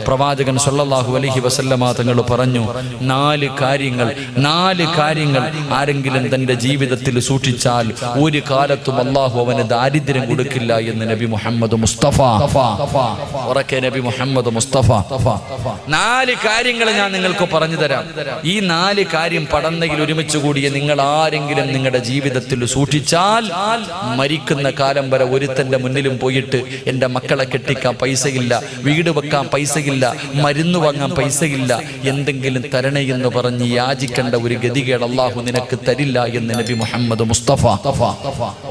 പ്രവാചകൻ സല്ലല്ലാഹു അലൈഹി വസല്ലമ തങ്ങൾ പറഞ്ഞു, നാല് കാര്യങ്ങൾ ആരെങ്കിലും തന്റെ ജീവിതത്തിൽ സൂക്ഷിച്ചാൽ ഒരു കാലത്തും അല്ലാഹു അവന് ദാരിദ്ര്യം കൊടുക്കില്ല എന്ന് നബി മുഹമ്മദ് മുസ്തഫ. ഉറക്കെ നബി മുഹമ്മദ് മുസ്തഫ. 4 കാര്യങ്ങൾ ഞാൻ നിങ്ങൾക്ക് പറഞ്ഞു തരാം. ഈ 4 കാര്യം പടന്നയിൽ ഒരുമിച്ച് കൂടിയ നിങ്ങൾ ആരെങ്കിലും നിങ്ങളുടെ ജീവിതത്തിൽ സൂക്ഷിച്ചാൽ മരിക്കുന്ന കാലം വരെ ഒരുത്തന്റെ മുന്നിലും പോയിട്ട് എൻ്റെ മക്കളെ കെട്ടിക്കാൻ പൈസയില്ല, വീട് വെക്കാൻ പൈസയില്ല, മരുന്ന് വാങ്ങാൻ പൈസയില്ല, എന്തെങ്കിലും തരണേ എന്ന് പറഞ്ഞ് യാചിക്കേണ്ട ഒരു ഗതികേട് അല്ലാഹു നിനക്ക് തരില്ല എന്ന് നബി മുഹമ്മദ് മുസ്തഫ.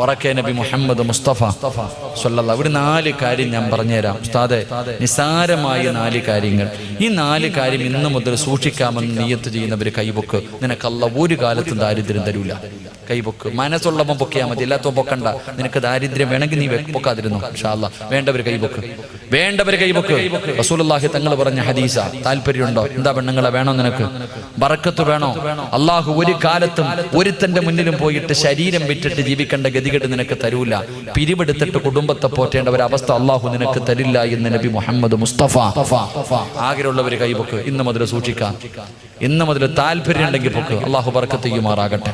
ഉറക്കെ നബി മുഹമ്മദ് മുസ്തഫ സ്വല്ലല്ലാഹു. ഒരു 4 കാര്യം ഞാൻ പറഞ്ഞുതരാം ഉസ്താദെ, നിസാരമായ 4 കാര്യങ്ങൾ. ഈ 4 കാര്യം ഇന്ന് മുതൽ സൂക്ഷിക്കാമെന്ന് നിയ്യത്ത് ചെയ്യുന്നവർ കൈപൊക്ക്. നിനക്ക് അല്ലാഹു ഒരു കാലത്തും ദാരിദ്ര്യം തരൂല. കൈപൊക്ക്. മനസ്സുള്ളവൻ പൊക്കിയാൽ മതി, എല്ലാത്തോ പൊക്കണ്ട. നിനക്ക് ദാരിദ്ര്യം വേണമെങ്കിൽ നീ പൊക്കാതിരുന്നു ഇൻഷാ അല്ലാഹ്. വേണ്ടവർ കൈപൊക്ക്. റസൂലുള്ളാഹി തങ്ങൾ പറഞ്ഞ ഹദീസ. താല്പര്യമുണ്ടോ? എന്താ പെണ്ണുങ്ങളെ വേണോ? നിനക്ക് ബറക്കത്ത് വേണോ? അല്ലാഹു ഒരു കാലത്തും ഒരുത്തന്റെ മുന്നിലും പോയിട്ട് ശരീരം വിറ്റിട്ട് ജീവിക്കേണ്ട ഗതികേട് നിനക്ക് തരൂല. പിരിവെടുത്തിട്ട് കുടുംബത്തെ പോറ്റേണ്ട ഒരു അവസ്ഥ അല്ലാഹു നിനക്ക് തരില്ല എന്ന് നബി മുഹമ്മദ് മുസ്തഫ. ആഗ്രഹമുള്ളവർ കൈപൊക്ക്. ഇന്ന് മുതൽ സൂക്ഷിക്കാം. ഇന്ന് മുതൽ താല്പര്യം ഉണ്ടെങ്കിൽ പൊക്ക്. അല്ലാഹു ബർക്കത്ത് ചെയ്യുമാറാകട്ടെ.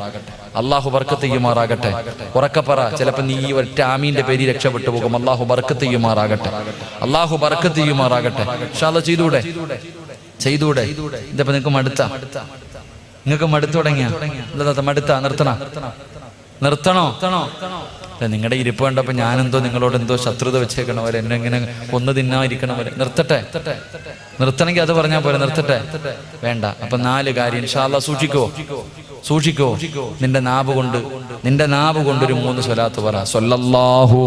അല്ലാഹു ബർക്കത്ത് ചെയ്യുമാറാകട്ടെ. ഉറക്കപ്പറ. ചിലപ്പോൾ നീ ഒറ്റ ആമീന്റെ പേരിൽ രക്ഷപ്പെട്ടു പോകും. അല്ലാഹു ബർക്കത്ത് ചെയ്യുമാറാകട്ടെ. അല്ലാഹു ബർക്കത്ത് ചെയ്യുമാറാകട്ടെ. ഇൻഷാ അല്ലാഹ് ചെയ്തൂടെ? ഇതിപ്പോ നിങ്ങൾക്ക് മടുത്തു തുടങ്ങിയ നിർത്തണോ? നിങ്ങളുടെ ഇരിപ്പ് കണ്ടപ്പോ ഞാനെന്തോ നിങ്ങളോട് എന്തോ ശത്രുത വെച്ചേക്കണവരെ, എന്നെ ഇങ്ങനെ കൊന്നു തിന്നാതിരിക്കണവരെ. നിർത്തണമെങ്കിൽ അത് പറഞ്ഞാൽ പോലെ. നിർത്തട്ടെ? വേണ്ട. അപ്പൊ 4 കാര്യം ഇൻഷാ അല്ലാഹ് സൂക്ഷിക്കോ. നിന്റെ നാവ് കൊണ്ട് ഒരു 3 സ്വലാത്ത് പറ. സ്വല്ലല്ലാഹു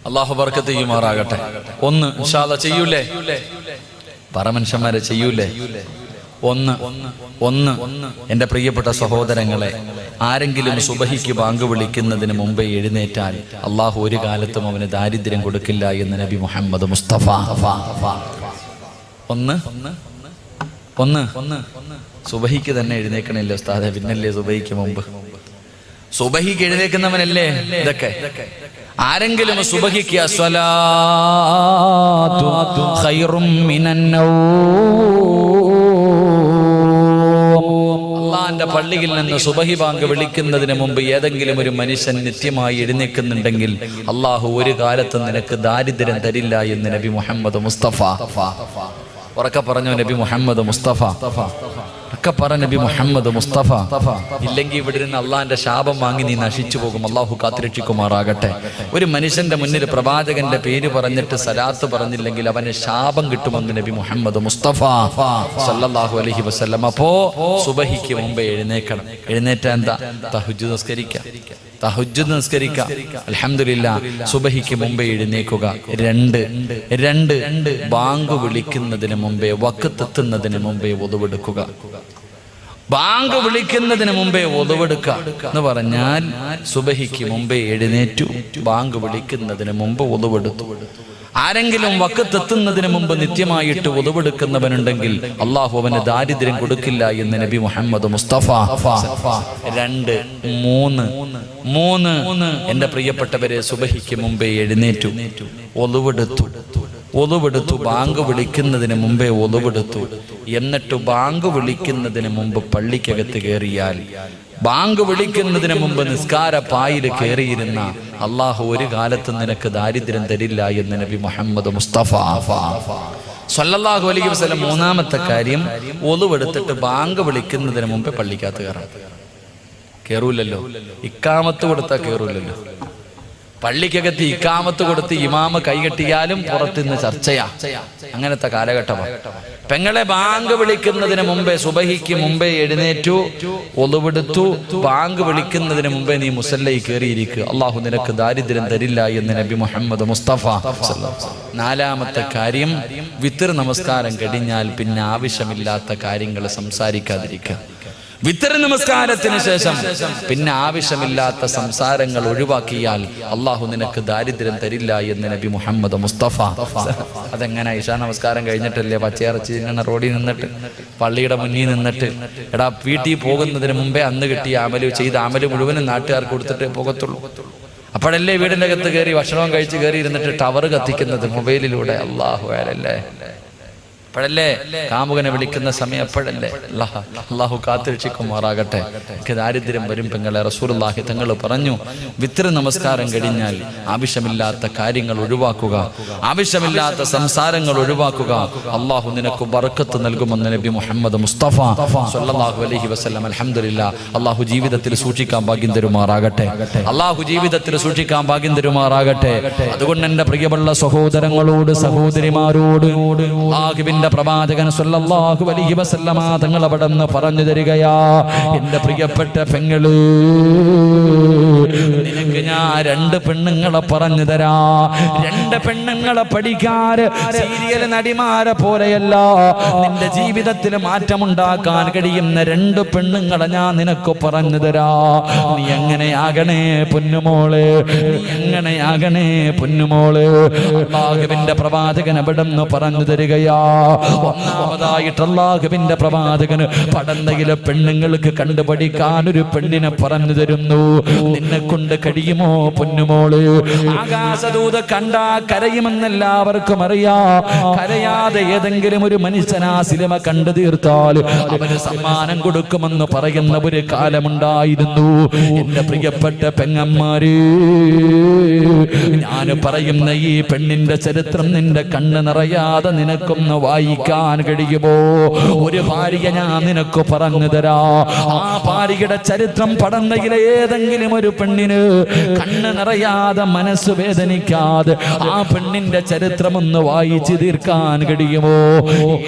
അല്ലാഹു ബർക്കത്ത് ചെയ്യുമാറാകട്ടെ. 1 ഇൻഷാ അല്ലാഹ് ചെയ്യൂലേ? പറ മനുഷ്യന്മാരെ, ചെയ്യൂലേ? 1 എൻ്റെ പ്രിയപ്പെട്ട സഹോദരങ്ങളെ, ആരെങ്കിലും സുബഹിക്ക് ബാങ്ക് വിളിക്കുന്നതിന് മുമ്പേ എഴുന്നേറ്റാൽ അല്ലാഹു ഒരു കാലത്തും അവന് ദാരിദ്ര്യം കൊടുക്കില്ല എന്ന് നബി മുഹമ്മദ് മുസ്തഫ. 1 സുബഹിക്ക് തന്നെ എഴുന്നേക്കണില്ല ഉസ്താദെ, പിന്നല്ലേ സുബഹിക്ക് മുമ്പ്? സുബഹിക്ക് എഴുന്നേക്കുന്നവനല്ലേ ഇതൊക്കെ. ആരെങ്കിലും സുബഹിക്ക് അസ്സലാത്തു ഖൈറും മിനൻ നൗം, അല്ലാഹുവിന്റെ പള്ളിയിൽ നിന്ന് സുബഹി ബാങ്ക് വിളിക്കുന്നതിന് മുമ്പ് ഏതെങ്കിലും ഒരു മനുഷ്യൻ നിത്യമായി എഴുന്നേൽക്കുന്നുണ്ടെങ്കിൽ അല്ലാഹു ഒരു കാലത്തും നിനക്ക് ദാരിദ്ര്യം തരില്ല എന്ന് നബി മുഹമ്മദ് മുസ്തഫ. ഉറക്കെ പറഞ്ഞു നബി മുഹമ്മദ് മുസ്തഫ. ഒക്കെ പറ നബി മുഹമ്മദ് മുസ്തഫ. ഇല്ലെങ്കിൽ ഇവിടെ ഇരുന്ന് അള്ളാന്റെ ശാപം വാങ്ങി നീ നശിച്ചു പോകും. അള്ളാഹു കാത്തുരക്ഷിക്കുമാറാകട്ടെ. ഒരു മനുഷ്യന്റെ മുന്നിൽ പ്രവാചകന്റെ പേര് പറഞ്ഞിട്ട് സലാത്ത് പറഞ്ഞില്ലെങ്കിൽ അവന് ശാപം കിട്ടുമെന്ന് നബി മുഹമ്മദ് മുസ്തഫ സല്ലല്ലാഹു അലൈഹി വസല്ലം. അപ്പോ സുബഹിക്ക് മുമ്പേ എഴുന്നേക്കണം. എഴുന്നേറ്റ എന്താ? തഹജ്ജുദ് നിസ്കരിക്കുക. അൽഹംദുലില്ലാഹ്. സുബഹിക്ക് മുമ്പേ എഴുന്നേക്കുക. 2 ബാങ്ക് വിളിക്കുന്നതിന് മുമ്പേ, വഖ്ത് എത്തുന്നതിന് മുമ്പേ wuduവെടുക്കുക. ബാങ്ക് വിളിക്കുന്നതിന് മുമ്പേ wuduവെടുക്കുക എന്ന് പറഞ്ഞാൽ സുബഹിക്ക് മുമ്പേ എഴുന്നേറ്റു, ബാങ്ക് വിളിക്കുന്നതിന് മുമ്പ് wuduവെടുത്തു. ആരെങ്കിലും വഖ്ത് എത്തുന്നതിന് മുമ്പ് നിത്യമായിട്ട് wuduവെടുക്കുന്നവനുണ്ടെങ്കിൽ അല്ലാഹു അവന് ദാരിദ്ര്യം കൊടുക്കില്ല എന്ന് നബി മുഹമ്മദ് മുസ്തഫ. 2 3 എന്റെ പ്രിയപ്പെട്ടവരെ, സുബഹിക്ക് മുമ്പേ എഴുന്നേറ്റു, wuduവെടുത്തു, ബാങ്ക് വിളിക്കുന്നതിന് മുമ്പേ wuduവെടുത്തു. എന്നിട്ട് ബാങ്ക് വിളിക്കുന്നതിന് മുമ്പ് പള്ളിക്കകത്ത് കയറിയാൽ, ബാങ്ക് വിളിക്കുന്നതിന് മുമ്പ് നിസ്കാര പായിൽ കയറിയിരുന്ന അല്ലാഹു ഒരു കാലത്തും നിനക്ക് ദാരിദ്ര്യം തരില്ല എന്ന് നബി മുഹമ്മദ് മുസ്തഫ സല്ലല്ലാഹു അലൈഹി വസല്ലം. 3ാമത്തെ കാര്യം, wuduവെടുത്തിട്ട് ബാങ്ക് വിളിക്കുന്നതിന് മുമ്പേ പള്ളിക്കകത്ത് കയറൂലല്ലോ. ഇക്കാമത്ത് കൊടുത്താൽ കയറൂലല്ലോ. പള്ളിക്കകത്ത് ഇക്കാമത്ത് കൊടുത്ത് ഇമാമ് കൈകെട്ടിയാലും പുറത്തുനിന്ന് ചർച്ചയാ. അങ്ങനത്തെ കാലഘട്ടമാണ്. പെങ്ങളെ, ബാങ്ക് വിളിക്കുന്നതിന് മുമ്പേ, സുബഹിക്ക് മുമ്പേ എഴുന്നേറ്റു, wuduവെടുത്തു, ബാങ്ക് വിളിക്കുന്നതിന് മുമ്പേ നീ മുസല്ലയിൽ കയറിയിരിക്കുക. അല്ലാഹു നിനക്ക് ദാരിദ്ര്യം തരില്ല എന്ന് നബി മുഹമ്മദ് മുസ്തഫ. 4ാമത്തെ കാര്യം, വിത്ർ നമസ്കാരം കഴിഞ്ഞാൽ പിന്നെ ആവശ്യമില്ലാത്ത കാര്യങ്ങൾ സംസാരിക്കാതിരിക്കുക. വിത്തർ നമസ്കാരത്തിന് ശേഷം പിന്നെ ആവശ്യമില്ലാത്ത സംസാരങ്ങൾ ഒഴിവാക്കിയാൽ അല്ലാഹു നിനക്ക് ദാരിദ്ര്യം തരില്ല എന്ന് നബി മുഹമ്മദ് മുസ്തഫ. അതെങ്ങനെ? ഇശാ നമസ്കാരം കഴിഞ്ഞിട്ടല്ലേ പച്ചയിറച്ചി ഇങ്ങനെ റോഡിൽ നിന്നിട്ട്, പള്ളിയുടെ മുന്നിൽ നിന്നിട്ട്, എടാ വീട്ടിൽ പോകുന്നതിന് മുമ്പേ അന്ന് കിട്ടിയ ചെയ്ത അമല് മുഴുവനും നാട്ടുകാർക്ക് കൊടുത്തിട്ടേ പോകത്തുള്ളൂ. അപ്പോഴല്ലേ വീടിൻ്റെ അകത്ത് കയറി ഭക്ഷണവും കഴിച്ച് കയറി ഇരുന്നിട്ട് ടവർ കത്തിക്കുന്നത് മൊബൈലിലൂടെ. അല്ലാഹു അലല്ലേ, അപ്പോഴല്ലേ കാമുകനെ വിളിക്കുന്ന സമയം, അപ്പോഴല്ലേ. അള്ളാഹു കാത്തുരക്ഷിക്കുമാറാകട്ടെ. എനിക്ക് ദാരിദ്ര്യം വരും പെങ്ങളെ. റസൂലുള്ളാഹി തങ്ങൾ പറഞ്ഞു, വിത്ർ നമസ്കാരം കഴിഞ്ഞാൽ ആവശ്യമില്ലാത്ത കാര്യങ്ങൾ ഒഴിവാക്കുക, ആവശ്യമില്ലാത്ത സംസാരങ്ങൾ ഒഴിവാക്കുക. അള്ളാഹു നിനക്ക് ബർക്കത്ത് നൽകുമെന്ന് നബി മുഹമ്മദ് മുസ്തഫ സ്വല്ലല്ലാഹു അലൈഹി വസല്ലം. അൽഹംദുലില്ലാ, അള്ളാഹു ജീവിതത്തിൽ സൂക്ഷിക്കാൻ ഭാഗ്യം തരുമാറാകട്ടെ. അള്ളാഹു ജീവിതത്തിൽ സൂക്ഷിക്കാൻ ഭാഗ്യം തരുമാറാകട്ടെ. അതുകൊണ്ട് എൻ്റെ പ്രിയമുള്ള സഹോദരങ്ങളോട്, സഹോദരിമാരോട്, പ്രവാചകൻ സ്വല്ലല്ലാഹു അലൈഹി വസല്ലമ തങ്ങൾ അവിടെന്ന് പറഞ്ഞു തരികയാ, എന്റെ പ്രിയപ്പെട്ട പെങ്ങള്, നിനക്ക് ഞാൻ 2 പെണ്ണുങ്ങളെ പറഞ്ഞു തരാ. 2 പെണ്ണുങ്ങളെ പഠിക്കാറ് സീരിയൽ നടിമാരെ പോലെയല്ല, നിന്റെ ജീവിതത്തിൽ മാറ്റമുണ്ടാക്കാൻ കഴിയുന്ന 2 പെണ്ണുങ്ങളെ ഞാൻ നിനക്ക് പറഞ്ഞു തരാ. നീ എങ്ങനെയാകണേ പൊന്നുമോള്, നീ എങ്ങനെയാകണേ പൊന്നുമോള്. അല്ലാഹുവിന്റെ പ്രവാചകൻ അവിടെന്ന് പറഞ്ഞു തരികയാ, ഒന്നാമതായിട്ട് അല്ലാഹുവിന്റെ പ്രവാചകന് പടന്നയിലെ പെണ്ണുങ്ങൾക്ക് കണ്ടുപഠിക്കാൻ ഒരു പെണ്ണിനെ പറഞ്ഞു തരുന്നു. നിന്നെ കൊണ്ട് കഴിയുമോ പൊന്നുമോള്? ആകാശദൂത കണ്ടാ കരയുമെന്നെല്ലാവർക്കും അറിയാം. കരയാതെ ഏതെങ്കിലും ഒരു മനുഷ്യനാ സിനിമ കണ്ടു തീർത്താൽ അവന് സമ്മാനം കൊടുക്കുമെന്ന് പറയുന്ന ഒരു കാലമുണ്ടായിരുന്നു. എന്റെ പ്രിയപ്പെട്ട പെങ്ങന്മാര്, ഞാൻ പറയുന്ന ഈ പെണ്ണിന്റെ ചരിത്രം നിന്റെ കണ്ണ് നിറയാതെ നിനക്കൊന്ന് വായിക്കാൻ കഴിയുമോ? ഒരു ഭാര്യ ഞാൻ നിനക്ക് പറഞ്ഞു തരാ. ആ ഭാര്യയുടെ ചരിത്രം പടന്നയിലെ ഏതെങ്കിലും ഒരു പെണ്ണിന് കണ്ണ് നിറയാതെ മനസ്സ് വേദനിക്കാതെ ആ പെണ്ണിന്റെ ചരിത്രം ഒന്ന് വായിച്ചു തീർക്കാൻ കഴിയുമോ?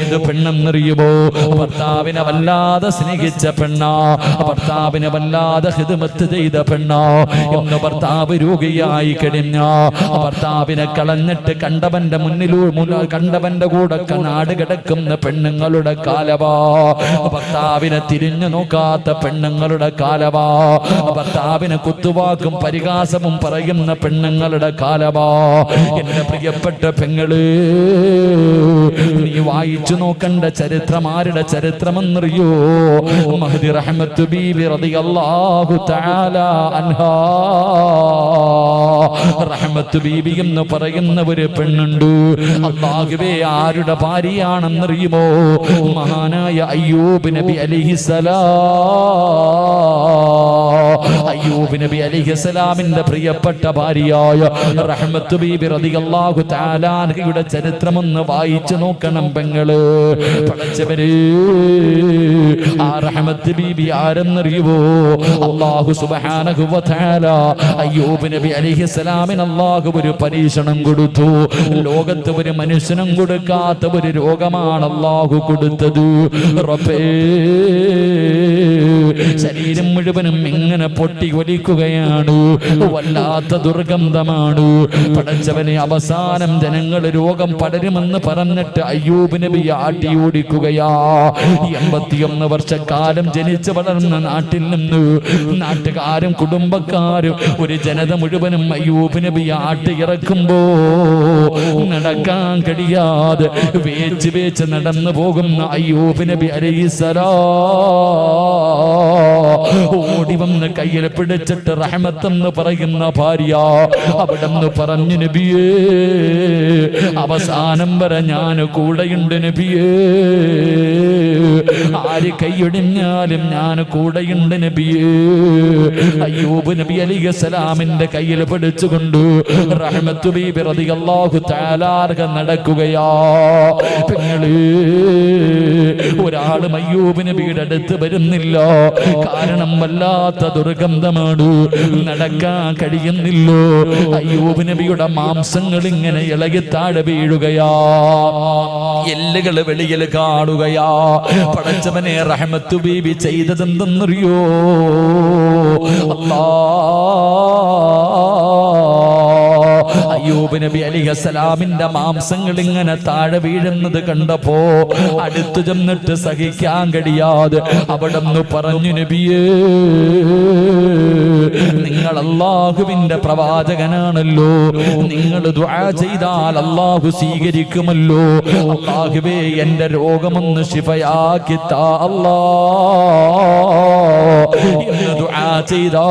ഏത് പെണ്ണെന്നറിയുമോ? ഭർത്താവിനെ വല്ലാതെ സ്നേഹിച്ച പെണ്ണാ, ഭർത്താവിനെ വല്ലാതെ ഹിദ്മത്ത് ചെയ്ത പെണ്ണാ. എന്ന് ഭർത്താവ് രോഗിയായി കഴിഞ്ഞ ഭർത്താവിനെ കളഞ്ഞിട്ട് കണ്ടവന്റെ കണ്ടവന്റെ കൂടെ നാട് കിടക്കുന്ന പെണ്ണുങ്ങളുടെ കാലവാ. ഭർത്താവിനെ തിരിഞ്ഞു നോക്കാത്ത പെണ്ണുങ്ങളുടെ കാലവാ. ഭർത്താവിനെ കുത്തുവാക്കും പരിഹാസവും പറയുന്ന പെണ്ണുങ്ങളുടെ കാലവാ. എന്റെ പ്രിയപ്പെട്ട പെങ്ങള്, നീ വായിച്ചു നോക്കണ്ട ചരിത്രം ആരുടെ ചരിത്രമെന്നറിയോ? മഹ്ദി റഹ്മത്ത് ബീബി റളിയല്ലാഹു തആല അൻഹാ. റഹ്മത്ത് ബീബി എന്ന് പറയുന്ന ഒരു പെണ്ണുണ്ട്. അല്ലാഹുവേ, ആരുടെ ഭാര്യയാണെന്നറിയുമോ? മഹാനായ അയ്യൂബ് നബി അലൈഹിസ്സലാം. അയ്യൂബ് നബി അലൈഹിസ്സലാമിന്റെ പ്രിയപ്പെട്ട ഭാര്യയായ റഹ്മത്ത് ബീബി റളിയല്ലാഹു തആല അൻഹയുടെ ചരിത്രമൊന്ന് വായിച്ചു നോക്കണം പെങ്ങള്. പടച്ചവരെ, ആ റഹ്മത്ത് ബീബി ആരെന്നറിയുമോ? അല്ലാഹു സുബ്ഹാനഹു വ തആല അയ്യൂബ് നബി അലൈഹിസ്സലാമിന് അല്ലാഹു ഒരു പരീക്ഷണം കൊടുത്തു. ലോകത്ത് ഒരു മനുഷ്യനും കൊടുക്കാത്ത ഒരു രോഗമാണ് അല്ലാഹു കൊടുത്തത്. റബ്ബേ, ശരീരം മുഴുവനും ഇങ്ങനെ പൊട്ടി ഒലിക്കുകയാണ്, വല്ലാത്ത ദുർഗന്ധമാണ്. പടച്ചവനെ, അവസാനം ജനങ്ങൾ രോഗം പടരുമെന്ന് പറഞ്ഞിട്ട് അയ്യൂബ് നബി ആട്ടി ഓടിക്കുകയാ. 81 വർഷക്കാലം ജനിച്ചു വളർന്ന നാട്ടിൽ നിന്ന് നാട്ടുകാരും കുടുംബക്കാരും ഒരു ജനത മുഴുവനും അയ്യൂബ് നബി ആട്ടി ഇറക്കുമ്പോ നടക്കാൻ കഴിയാതെ വേച്ച് വേച്ച് നടന്നു പോകുന്ന അയ്യൂബ് നബി അലൈഹിസ്സലാം ഓടി വന്ന് കയ്യിൽ പിടിച്ചിട്ട് റഹ്മത്തെന്ന് പറയുന്ന ഭാര്യ അവിടെന്ന് പറഞ്ഞു, നബിയേ, അവസാനം വരെ ഞാൻ കൂടെയുണ്ട് നബിയേ. ആര് കൈയൊടിഞ്ഞാലും ഞാൻ കൂടെയുണ്ട് നബിയേ. അയ്യൂബ് നബി അലൈഹിസ്സലാമിന്റെ കയ്യിൽ പിടിച്ചുകൊണ്ട് റഹ്മത്ത് ബീബി റളിയല്ലാഹു തആല നടക്കുകയാ. പെങ്ങളെ, ഒരാളും അയ്യൂബ് നബിയുടെ അടുത്ത് വരുന്നില്ല. കാരണം വല്ലാത്ത ദുർഗന്ധമാണ്, നടക്കാൻ കഴിയുന്നില്ലോ. അയ്യൂബ് നബിയുടെ മാംസങ്ങൾ ഇങ്ങനെ ഇളകി താഴെ വീഴുകയാ, എല്ലുകൾ വെളിയിൽ കാണുകയാ. പടച്ചവനെ, റഹ്മത്ത് ബീബി ചെയ്തതെന്തെന്നറിയോ? അയ്യൂബ് നബി അലൈഹിസ്സലാമിന്റെ മാംസങ്ങൾ ഇങ്ങനെ താഴെ വീഴുന്നത് കണ്ടപ്പോ അടുത്തു ചെന്നിട്ട് സഹിക്കാൻ കഴിയാതെ അവിടെന്ന് പറഞ്ഞു, നബിയേ, നിങ്ങൾ അല്ലാഹുവിന്റെ പ്രവാചകനാണല്ലോ, നിങ്ങൾ ദുആ ചെയ്താൽ അല്ലാഹു സ്വീകരിക്കുമല്ലോ. അല്ലാഹുവേ, എന്റെ രോഗമൊന്ന് ശിഫയാക്കി താ അല്ലാഹ് എന്ന് ദുആ ചെയ്താ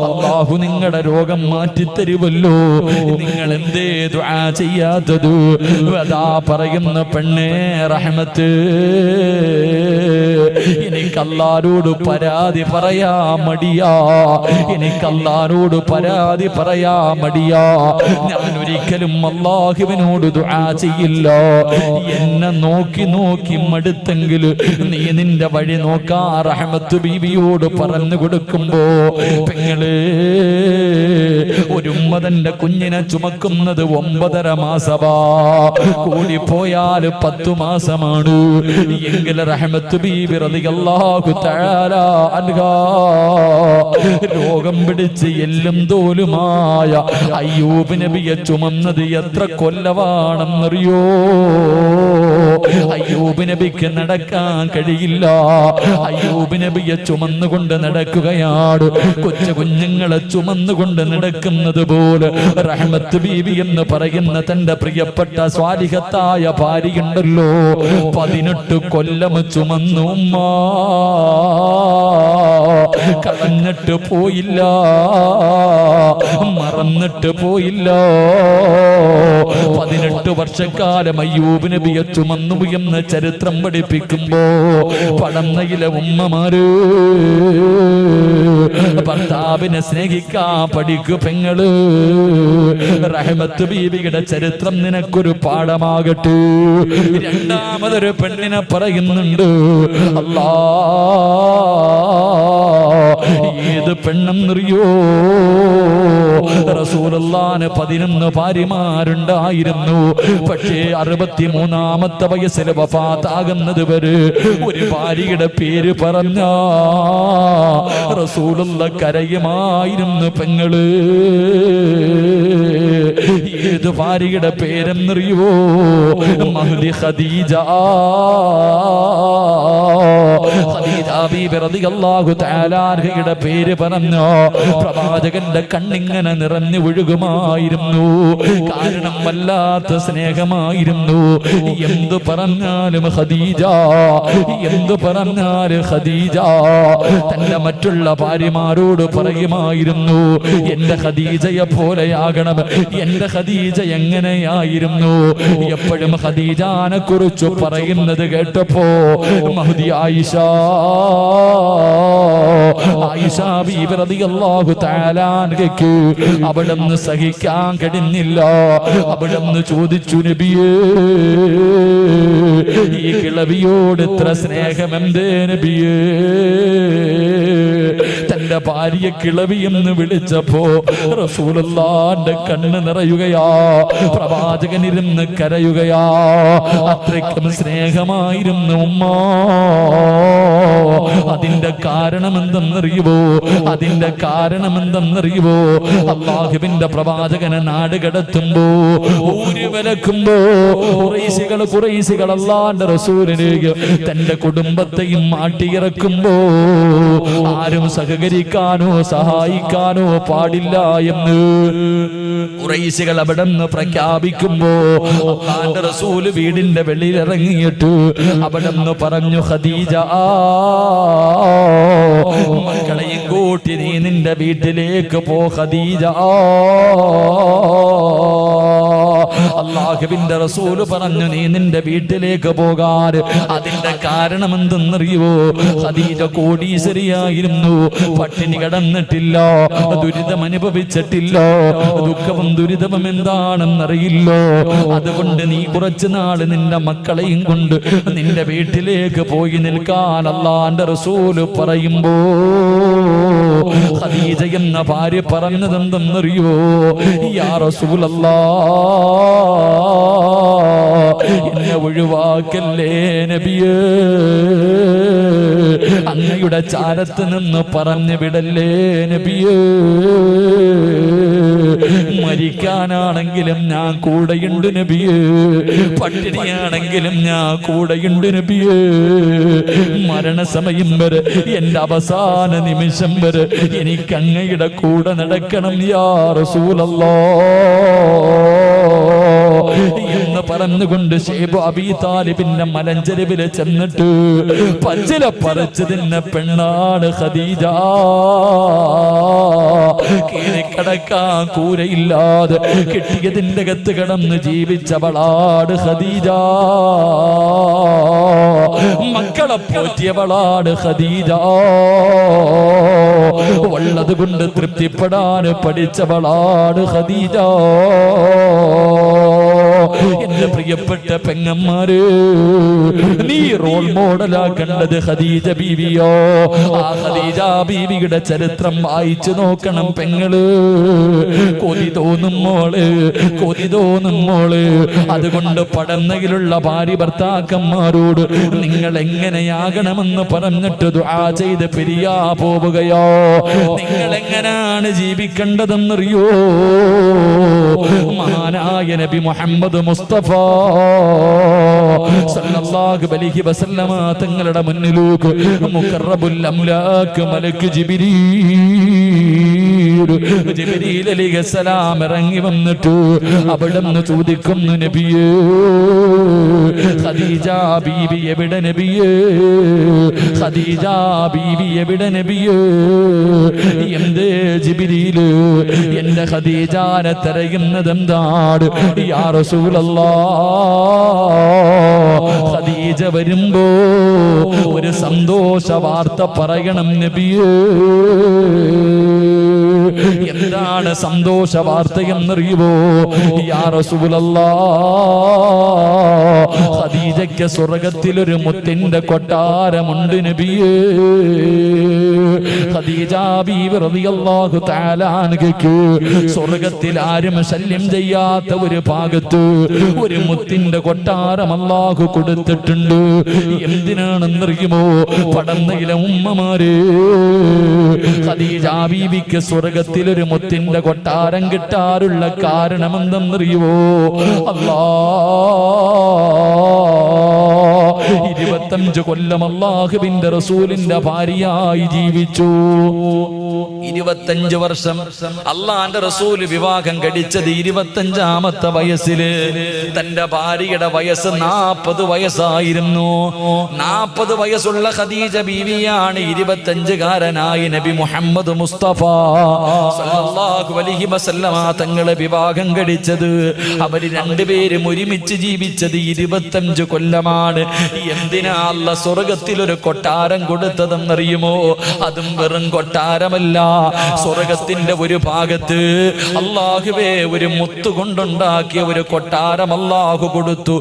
അല്ലാഹു നിങ്ങളുടെ രോഗം മാറ്റിത്തരുമല്ലോ. നിങ്ങൾ എന്തേ ദുആ ചെയ്യാത്തത്? അതാ പറയുന്ന പെണ്ണേ റഹ്മത്ത്, എനിക്ക് അല്ലാഹുവോട് പരാതി പറയാ മടിയാ, എനിക്ക് അല്ലാഹുവോട് പരാതി പറയാ മടിയാ. ഞാൻ ഒരിക്കലും അല്ലാഹുവിനോട് ദുആ ചെയ്യില്ല. എന്നെ നോക്കി നോക്കി മടുത്തെങ്കിൽ നീ നിന്റെ വഴി നോക്കാ റഹ്മത്ത് ബീവിയോട് പറഞ്ഞു കൊടുക്കുമ്പോ, പെങ്ങളെ, ഒരു ഉമ്മ തന്റെ കുഞ്ഞിനെ ചുമക്കുന്നത് 9.5 മാസമാ, കൂടിപ്പോയാൽ 10 മാസമാണ്. എങ്കിൽ റഹ്മത്ത് ബീവി റളിയല്ലാഹു തആല അൻഹാ രോഗം പിടിച്ച് എല്ലും തോലുമായ അയ്യൂബ് നബിയെ ചുമന്നത് എത്ര കൊല്ലമാണെന്നറിയോ? അയ്യൂബ് നബിക്ക് നടക്കാൻ കഴിയില്ല. അയ്യൂബ് നബിയെ ചുമന്നുകൊണ്ട് നടക്കുകയാണ്. കൊച്ചു കുഞ്ഞുങ്ങളെ ചുമന്നുകൊണ്ട് നടക്കുന്നത് പോലെ റഹ്മത്ത് ബീവി എന്ന് പറയുന്ന തന്റെ പ്രിയപ്പെട്ട സ്വാലിഹത്തായ ഭാര്യയുണ്ടല്ലോ, 18 കൊല്ലം ചുമന്നു ഉമ്മ, കളഞ്ഞിട്ട് പോയില്ല, മറന്നിട്ട് പോയില്ല. 18 വർഷക്കാലം അയ്യൂബ് നബിയെ ചുമന്നു എന്ന് ചരിത്രം പഠിപ്പിക്കുമ്പോ പടന്നയിലെ ഉമ്മമാര് ഭർത്താവിനെ സ്നേഹിക്കാൻ പഠിക്കു പെങ്ങള്. റഹ്മത്ത് ബീവിയുടെ ചരിത്രം നിനക്കൊരു പാഠമാകട്ടെ. രണ്ടാമതൊരു പെണ്ണിനെ പറയുന്നുണ്ട്. അല്ലാ, ഏത് പെണ്ണെന്നറിയോ? റസൂലുള്ളാഹിന് 11 ഭാര്യമാരുണ്ടായിരുന്നു. പക്ഷേ 63-ാമത്തെ വയസ്സിൽ വഫാത്താകുന്നത് വരെ ഒരു ഭാര്യയുടെ പേര് പറഞ്ഞ റസൂലുള്ള കരയുമായിരുന്നു പെങ്ങള്. ഏത് ഭാര്യയുടെ പേരെന്നറിയോ? മഹ്ദി ഖദീജ. ഖദീജ ബീബി റളിയല്ലാഹു തആല അൻഹയുടെ പേര് പറഞ്ഞു പ്രവാചകന്റെ കണ്ണിങ്ങനെ നിറഞ്ഞു ഒഴുകുമായിരുന്നു. കാരണം വല്ലാത്ത സ്നേഹമായിരുന്നു. എന്തു പറഞ്ഞാലും ഖദീജ, എന്തു പറഞ്ഞാലും ഖദീജ തന്റെ മറ്റുള്ള ഭാര്യമാരോട് പറയുമായിരുന്നു, എന്റെ ഖദീജയെ പോലെയാകണം, എന്റെ ഖദീജ എങ്ങനെയായിരുന്നു. എപ്പോഴും ഖദീജാനെ കുറിച്ച് പറയുന്നത് കേട്ടപ്പോ മഹ്ദി ആയിഷ ബീബി റളിയല്ലാഹു തആല അൻഹയ്ക്ക് അവിടുന്ന് സഹിക്കാൻ കഴിഞ്ഞില്ല. അവിടുന്ന് ചോദിച്ചു, നബിയേ, ഈ കിളവിയോട് ഇത്ര സ്നേഹം എന്തേ നബിയേ? തന്റെ ഭാര്യയെ കിളവി എന്ന് വിളിച്ചപ്പോ റസൂലുള്ളാഹിന്റെ കണ്ണ് നിറയുകയാ, പ്രവാചകൻ ഇരുന്ന് കരയുകയാ. അത്രയ്ക്കും സ്നേഹമായിരുന്നു ഉമ്മ. അതിന്റെ കാരണം എന്തെന്നറിയുവോ? അതിന്റെ കാരണം എന്തെന്നറിയുവോ? അല്ലാഹുവിന്റെ പ്രവാചകനെ നാട് കടത്തുമ്പോ, ഊരി വിലക്കുമ്പോ ഖുറൈശികൾ അല്ലാഹുവിന്റെ റസൂലിലേക്ക് തന്റെ കുടുംബത്തെയും മാട്ടിയിറക്കുമ്പോ ആരും സഹകരിക്കാനോ സഹായിക്കാനോ പാടില്ല എന്ന് ഖുറൈശികൾ അവിടെ നിന്ന് പ്രഖ്യാപിക്കുമ്പോ അല്ലാഹുവിന്റെ റസൂൽ വീടിന്റെ വെളിയിൽ ഇറങ്ങിയിട്ട് അവിടെ നിന്ന് പറഞ്ഞു, ഖദീജ, മക്കളെയും കൂട്ടി നീ നിന്റെ വീട്ടിലേക്ക് പോ ഖദീജ. അല്ലാഹുവിന്റെ റസൂല് പറഞ്ഞു, നീ നിന്റെ വീട്ടിലേക്ക് പോകാൻ. അതിന്റെ കാരണം എന്തെന്നറിയുവോ? ഖദീജ കോടീശ്വരിയായിരുന്നു, പട്ടിണി കിടന്നിട്ടില്ല, ദുരിതം അനുഭവിച്ചിട്ടില്ല, ദുഃഖവും ദുരിതവും എന്താണെന്നറിയില്ലോ. അതുകൊണ്ട് നീ കുറച്ചു നാള് നിന്റെ മക്കളെയും കൊണ്ട് നിന്റെ വീട്ടിലേക്ക് പോയി നിൽക്കാൻ അല്ലാഹുവിന്റെ റസൂല് പറയുമ്പോ ഖദീജ എന്ന ഭാര്യ പറഞ്ഞതെന്തെന്നറിയോ? യാ റസൂലല്ലാഹ്, എന്നെ ഒഴിവാക്കല്ലേ നബിയേ, അങ്ങയുടെ ചാരത്ത് നിന്ന് പറഞ്ഞു വിടല്ലേ നബിയേ. മരിക്കാനാണെങ്കിലും ഞാൻ കൂടെയുണ്ട് നബിയേ, പട്ടിണിയാണെങ്കിലും ഞാൻ കൂടെയുണ്ട് നബിയേ. മരണസമയം വരെ, എന്റെ അവസാന നിമിഷം വരെ എനിക്ക് അങ്ങയുടെ കൂടെ നടക്കണം യാ റസൂലല്ലാഹ് എന്ന് പറഞ്ഞുകൊണ്ട് ശൈബ് അബീ താലിബിന്റെ മലഞ്ചെരുവിൽ ചെന്നിട്ട് പച്ചില പറിച്ചു തിന്ന പെണ്ണാണ് ഖദീജ. കീഴിക്കടക്കാൻ കൂരയില്ലാതെ കിട്ടിയതിന്റെ അകത്ത് കിടന്ന് ജീവിച്ചവളാണ് ഖദീജ. മക്കളെ പോറ്റിയവളാണ് ഖദീജ. ഉള്ളത് കൊണ്ട് തൃപ്തിപ്പെടാൻ പഠിച്ചവളാണ് ഖദീജ. എന്റെ പ്രിയപ്പെട്ട പെങ്ങന്മാര്, നീ റോൾ മോഡലാക്കേണ്ടത് ഖദീജ ബീവിയോ? ആ ഖദീജ ബീവിയുടെ ചരിത്രം വായിച്ചു നോക്കണം പെങ്ങള്. കൊതി തോന്നും മോള്, കൊതി തോന്നും മോള്. അതുകൊണ്ട് പടന്നയിലുള്ള ഭാര്യ ഭർത്താക്കന്മാരോട് നിങ്ങൾ എങ്ങനെയാകണമെന്ന് പറഞ്ഞിട്ട് ദുആ ചെയ്ത് പിരിയാ പോവുകയോ? നിങ്ങൾ എങ്ങനെയാണ് ജീവിക്കേണ്ടതെന്നറിയോ? മഹാനായ നബി മുഹമ്മദ് മുസ്തഫ സല്ലല്ലാഹു അലൈഹി വസല്ലമ തങ്ങളുടെ മുന്നിലേക്ക് മുഖറബുൽ അംലാക്ക് മലക്ക് ജിബ്രീൽ അലൈഹിസ്സലാം ഇറങ്ങി വന്നിട്ട് അവിടുന്ന് ചോദിക്കുന്നു, നബിയേ ഖദീജ ബീവി എവിടെ നബിയേ? ഖദീജ ബീവി എവിടെ നബിയേ? എന്തേ ജിബ്രീൽ എന്റെ ഖദീജാനെ തിരയുന്നത് എന്താണ് യാ റസൂലല്ലാഹ്? ഖദീജ വരുമ്പോ ഒരു സന്തോഷ വാർത്ത പറയണം നബിയേ. എന്താണ് സന്തോഷ വാർത്ത എന്നറിയുമോ യാ റസൂലല്ലാഹ്? ഖദീജയ്ക്ക് സ്വർഗ്ഗത്തിലൊരു മുത്തിന്റെ കൊട്ടാരമുണ്ട് നബിയേ. ഖദീജ ബീവി റളിയല്ലാഹു തആല അൻഹയ്ക്ക് സ്വർഗ്ഗത്തിൽ ആരും ശല്യം ചെയ്യാത്ത ഒരു ഭാഗത്ത് ഒരു മുത്തിന്റെ കൊട്ടാരം അല്ലാഹു കൊടുത്തിട്ടുണ്ട്. എന്തിനാണെന്നറിയുമോ? പടന്നയിലെ ഉമ്മമാരെ, ഖദീജ ബീവിക്ക് സ്വർഗ്ഗത്തിൽ ഒരു മുത്തിന്റെ കൊട്ടാരം കിട്ടാറുള്ള കാരണം എന്തെന്നറിയുമോ? അല്ലാഹ് 25 കൊല്ലം അല്ലാഹുവിന്റെ റസൂലിന്റെ ഭാര്യയായി ജീവിച്ചു. 25 വർഷം അള്ളാന്റെ റസൂല് വിവാഹം കഴിച്ചത് 25ാമത്തെ വയസ്സില്. തന്റെ ഭാര്യയുടെ വയസ്സ് 40 വയസ്സായിരുന്നു. 40 വയസ്സുള്ള ഖദീജ ബീവിയാണ് 25കാരനായി നബി മുഹമ്മദ് മുസ്തഫ സല്ലല്ലാഹു അലൈഹി വസല്ലമ തങ്ങളെ വിവാഹം കഴിച്ചത്. അവര് രണ്ടുപേരും ഒരുമിച്ച് ജീവിച്ചത് 25 കൊല്ലമാണ്. എന്തിനാ അല്ലാഹ് സ്വർഗ്ഗത്തിൽ ഒരു കൊട്ടാരം കൊടുത്തതെന്നറിയുമോ? അതും വെറും കൊട്ടാരമല്ല, സ്വർഗ്ഗത്തിന്റെ ഒരു ഭാഗത്ത് അല്ലാഹുവേ ഒരു മുത്ത് കൊണ്ടുണ്ടാക്കിയ ഒരു കൊട്ടാരം അല്ലാഹു കൊടുത്തു.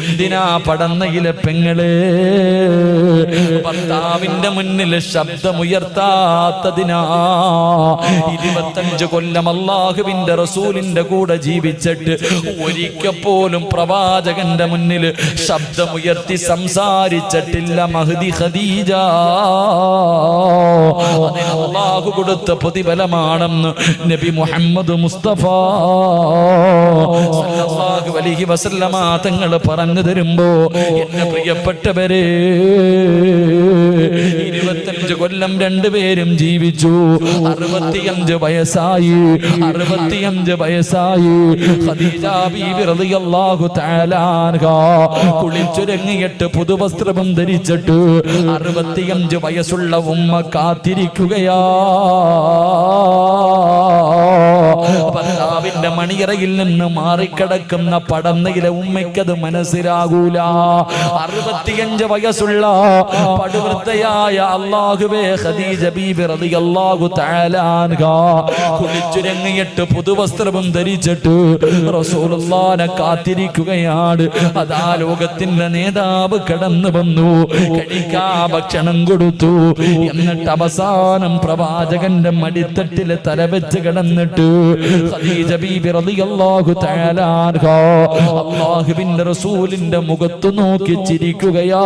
എന്തിനാ? പടന്നയിലെ പെങ്ങളെ, ഭർത്താവിന്റെ മുന്നിൽ ശബ്ദമുയർത്താത്തതിനാ. 25 കൊല്ലം അല്ലാഹുവിന്റെ റസൂലിന്റെ കൂടെ ജീവിച്ചിട്ട് ഒരിക്കൽ പോലും പ്രവാചകന്റെ മുന്നിൽ ശബ്ദമുയർത്തി സംസാരിച്ചിട്ടില്ല മഹ്ദി ഖദീജ. അതിന് അല്ലാഹു കൊടുത്ത പ്രതിഫലമാണെന്ന് നബി മുഹമ്മദ് മുസ്തഫ സല്ലല്ലാഹു അലൈഹി വസല്ലമ തങ്ങൾ പറഞ്ഞു തരുമ്പോ, എന്റെ പ്രിയപ്പെട്ടവരെ, 25 കൊല്ലം രണ്ടുപേരും ജീവിച്ചു. 65 വയസ്സായി. 65 വയസ്സായി ഖദീജ ബീവി റളിയല്ലാഹു തആല അൻഹാ കുളിച്ചൊരുങ്ങിയിട്ട് പുതുവസ്ത്രവും ധരിച്ചിട്ട് 65 വയസ്സുള്ള ഉമ്മ കാത്തിരിക്കുകയാ. ഭർത്താവിന്റെ മണിയറയിൽ നിന്ന് മാറിക്കിടക്കുന്ന പടന്നയിലെ ഉമ്മയ്ക്കത് മനസ്സിലാകൂല. 65 വയസ്സുള്ള പടുവൃത്തയായ അല്ലാഹുവേ ഖദീജ ബീബി റളിയല്ലാഹു തആല അൻഹാ കുളിച്ചുരങ്ങിയിട്ട് പുതുവസ്ത്രവും ധരിച്ചിട്ട് റസൂലുള്ളാഹിനെ കാത്തിരിക്കുകയാണ്. അതാ ലോകത്തിന്റെ നേതാവ് കടന്നു വന്നു, കഴിക്കാ ഭക്ഷണം കൊടുത്തു. എന്നിട്ട് അവസാനം പ്രവാചകന്റെ മടിത്തട്ടില് തലവെച്ച് കിടന്നിട്ട് ഖദീജ ബീബി റളിയല്ലാഹു തആല അൻഹ അല്ലാഹുവിന്റെ റസൂലിന്റെ മുഖത്ത് നോക്കി ചിരിക്കുകയാ.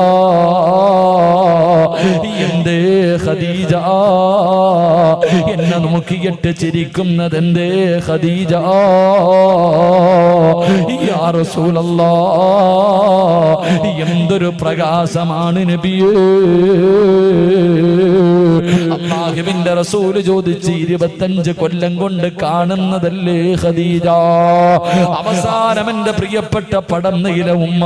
എന്തേ ഖദീജ എന്നെ നോക്കിയിട്ട് ചിരിക്കുന്നത് എന്തേ ഖദീജ? യാ റസൂലല്ലാഹ് എന്തൊരു പ്രകാശമാണ് നബിയേ. അല്ലാഹുവിന്റെ റസൂൽ ചോദിച്ചു 25 കൊല്ലം കൊണ്ട് കാണുന്നതല്ലേ ഖദീജ? അവസാനം എന്റെ പ്രിയപ്പെട്ട പടന്നയില ഉമ്മ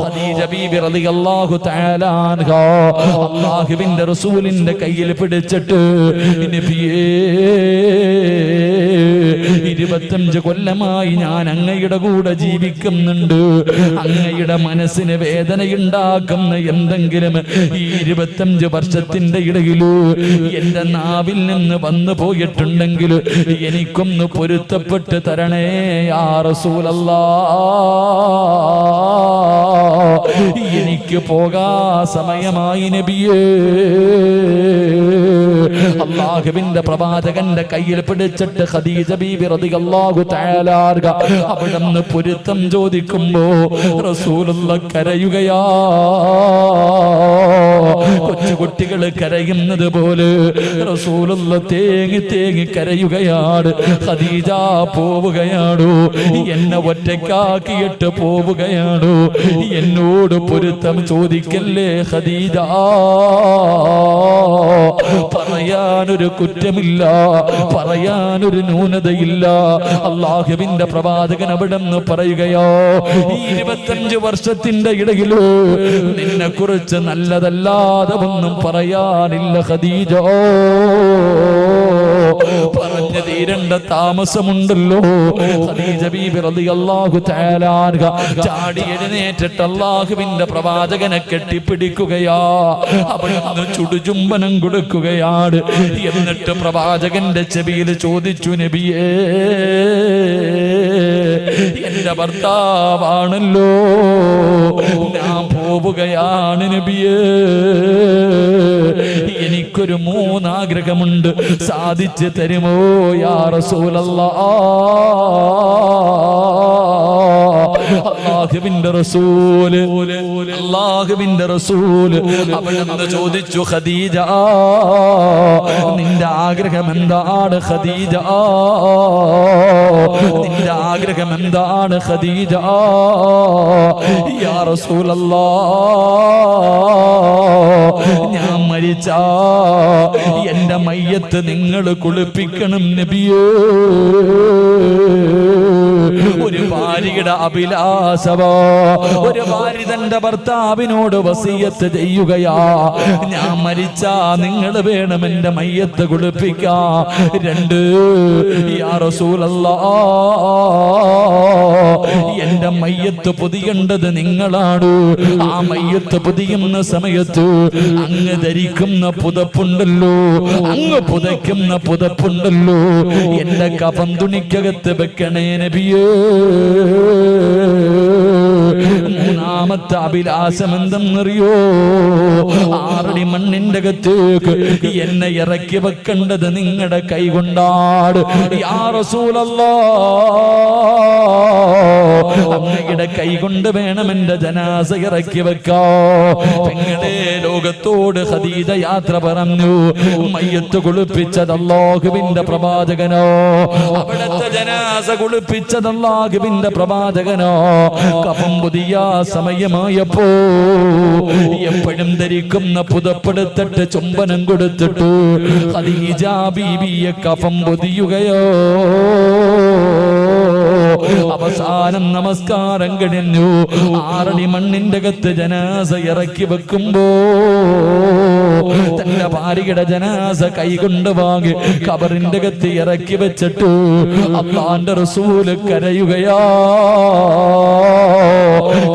ഖദീജ ബീബി റളിയല്ലാഹു തആല അൻഹ അല്ലാഹുവിന്റെ റസൂലിന്റെ കയ്യിൽ പിടിച്ചിട്ട് നബിയേ 25 കൊല്ലമായി ഞാൻ അങ്ങയുടെ കൂടെ ജീവിക്കുന്നുണ്ട്. അങ്ങയുടെ മനസ്സിന് വേദനയുണ്ടാക്കുന്ന എന്തെങ്കിലും ഈ 25 വർഷത്തിന്റെ ഇടയിൽ എന്റെ നാവിൽ നിന്ന് വന്നു പോയിട്ടുണ്ടെങ്കിൽ എനിക്കൊന്ന് പൊരുത്തപ്പെട്ട് തരണേ യാ റസൂലല്ലാഹ്. എനിക്ക് പോകാ സമയമായി നബിയേ. അല്ലാഹുവിന്റെ പ്രവാചകന്റെ കയ്യിൽ പിടിച്ചിട്ട് ഖദീജ ബീബി റളിയല്ലാഹു തആല അൻഹ അവിടുന്ന് പൊരുത്തം ചോദിക്കുമ്പോ റസൂലുള്ളാഹ് കരയുകയാ. കൊച്ചുകുട്ടികൾ കരയുന്നത് പോലെ റസൂലുള്ളാഹ് തേങ്ങി തേങ്ങി കരയുകയാണ്. ഖദീജ പോവുകയാണോ? എന്നെ ഒറ്റയ്ക്കാക്കിയിട്ട് പോവുകയാണോ? എന്നോട് പൊരുത്തം ചോദിക്കല്ലേ ഖദീജ. പറയാനൊരു കുറ്റമില്ല, പറയാനൊരു ന്യൂനതയില്ല. അല്ലാഹുവിന്റെ പ്രവാചകൻ അവിടെന്ന് പറയുകയോ 25 വർഷത്തിന്റെ ഇടയിൽ നിന്നെ കുറിച്ച് നല്ലതല്ലാതെ ഒന്നും പറയാനില്ല ഖദീജ. പറഞ്ഞു തീരേണ്ട താമസമുണ്ടല്ലോ. ഖദീജ ബീബി റളിയല്ലാഹു തആല അൻഹ ചാടി എഴുന്നേറ്റിട്ട് അല്ലാഹുവിന്റെ പ്രവാചകനെ കെട്ടിപ്പിടിക്കുകയാ. അവിടുന്ന് ചുടുചുംബനം കൊടുക്കുകയാണ്. എന്നിട്ട് പ്രവാചകന്റെ ചെവിയിൽ ചോദിച്ചു, നബിയേ എന്റെ ഭർത്താവാണല്ലോ, ഞാൻ പോവുകയാണ് നബിയേ. എനിക്കൊരു 3 ആഗ്രഹമുണ്ട്, സാധിച്ചു തരുമോ യാ റസൂലല്ലാഹ്? അല്ലാഹുവിന്റെ റസൂൽ അവിടുന്ന് ചോദിച്ചു, ഖദീജ നിന്റെ ആഗ്രഹം എന്താണ് ഖദീജ? നിന്റെ ആഗ്രഹം എന്താണ് ഖദീജ? യാ റസൂലല്ലാഹ് ഞാൻ മരിച്ചാ എന്റെ മയ്യത്ത് നിങ്ങൾ കുളിപ്പിക്കണം നബിയേ. ഒരു ഭാര്യയുടെ അഭിലാഷമോ, ഒരു ഭാര്യ തന്റെ ഭർത്താവിനോട് വസിയത്ത് ചെയ്യുകയാ, ഞാൻ മരിച്ചാ നിങ്ങൾ വേണം എന്റെ മയ്യത്ത് കുളിപ്പിക്കാൻ. 2 യാ റസൂലല്ലാഹ് എന്റെ മയ്യത്ത് പൊതിയേണ്ടത് നിങ്ങളാണ്. ആ മയ്യത്ത് പൊതിയുന്ന സമയത്ത് അങ്ങ് ധരിക്കുന്ന പുതപ്പുണ്ടല്ലോ, അങ്ങ് പുതയ്ക്കുന്ന പുതപ്പുണ്ടല്ലോ, എന്റെ കഫൻ തുണിക്കകത്ത് വെക്കണേ നബിയേ. 3ാമത്തെ അഭിലാഷം എന്തെന്നറിയോ? 6 അടി മണ്ണിന്റെ അകത്തേക്ക് എന്നെ ഇറക്കി വെക്കേണ്ടത് നിങ്ങളുടെ കൈ കൊണ്ടാണ് യാ റസൂലല്ലാഹ്. അങ്ങയുടെ കൈ കൊണ്ട് വേണം എന്റെ ജനാസ ഇറക്കി വെക്കാ. പെങ്ങളെ ലോകത്തോട് ഖദീജ യാത്ര പറഞ്ഞു. മയ്യത്ത് കുളിപ്പിച്ചത് അല്ലാഹുവിന്റെ പ്രവാചകനോ, അവിടുത്തെ ജനാസ കുളിപ്പിച്ചത് അല്ലാഹുവിന്റെ പ്രവാചകനോ. കഫൻ പുതിയ സമയമായപ്പോ എപ്പോഴും ധരിക്കുന്ന പുതപ്പെടുത്തിട്ട് ചുംബനം കൊടുത്തിട്ട് ഖദീജ ബീവിയെ കഫൻ പൊതിയുകയോ. അവസാനം നമസ്കാരം കഴിഞ്ഞു. 6 അടി മണ്ണിന്റെ അകത്ത് ജനാസ ഇറക്കി വെക്കുമ്പോ തന്റെ ഭാര്യയുടെ ജനാസ കൈകൊണ്ട് വാങ്ങി ഖബറിന്റെ അകത്ത് ഇറക്കി വെച്ചിട്ട് അല്ലാഹുവിന്റെ റസൂൽ കരയുകയാ.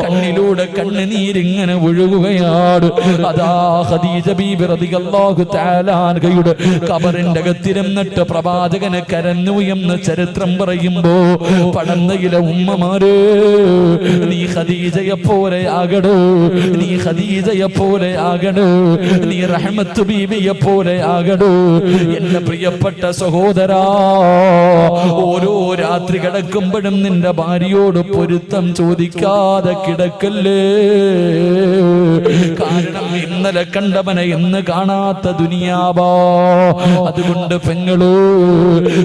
കണ്ണിലൂടെ കണ്ണുനീരിങ്ങനെ ഒഴുകുകയാണ്. അതാ ഖദീജ ബീബി റളിയല്ലാഹു തആല അൻഹയുടെ ഖബറിന്റെ അകത്തിരുന്നിട്ട് പ്രവാചകനെ കരഞ്ഞു എന്ന് ചരിത്രം പറയുമ്പോ പടന്നയിലെ ഉമ്മമാരെ, നീ ഖദീജയെ പോലെ ആകണോ, നീ ഖദീജയെ പോലെ ആകണോ, നീ റഹ്മത്ത് ബീവിയെ പോലെ ആകണോ. എന്റെ പ്രിയപ്പെട്ട സഹോദരാ, ഓരോ രാത്രി കിടക്കുമ്പോഴും നിന്റെ ഭാര്യയോട് പൊരുത്തം ചോദിക്കാതെ കിടക്കല്ലേ. കാരണം ഇന്നലെ കണ്ടവനെ ഇന്ന് കാണാത്ത ദുനിയാവാ. അതുകൊണ്ട് പെങ്ങളോ,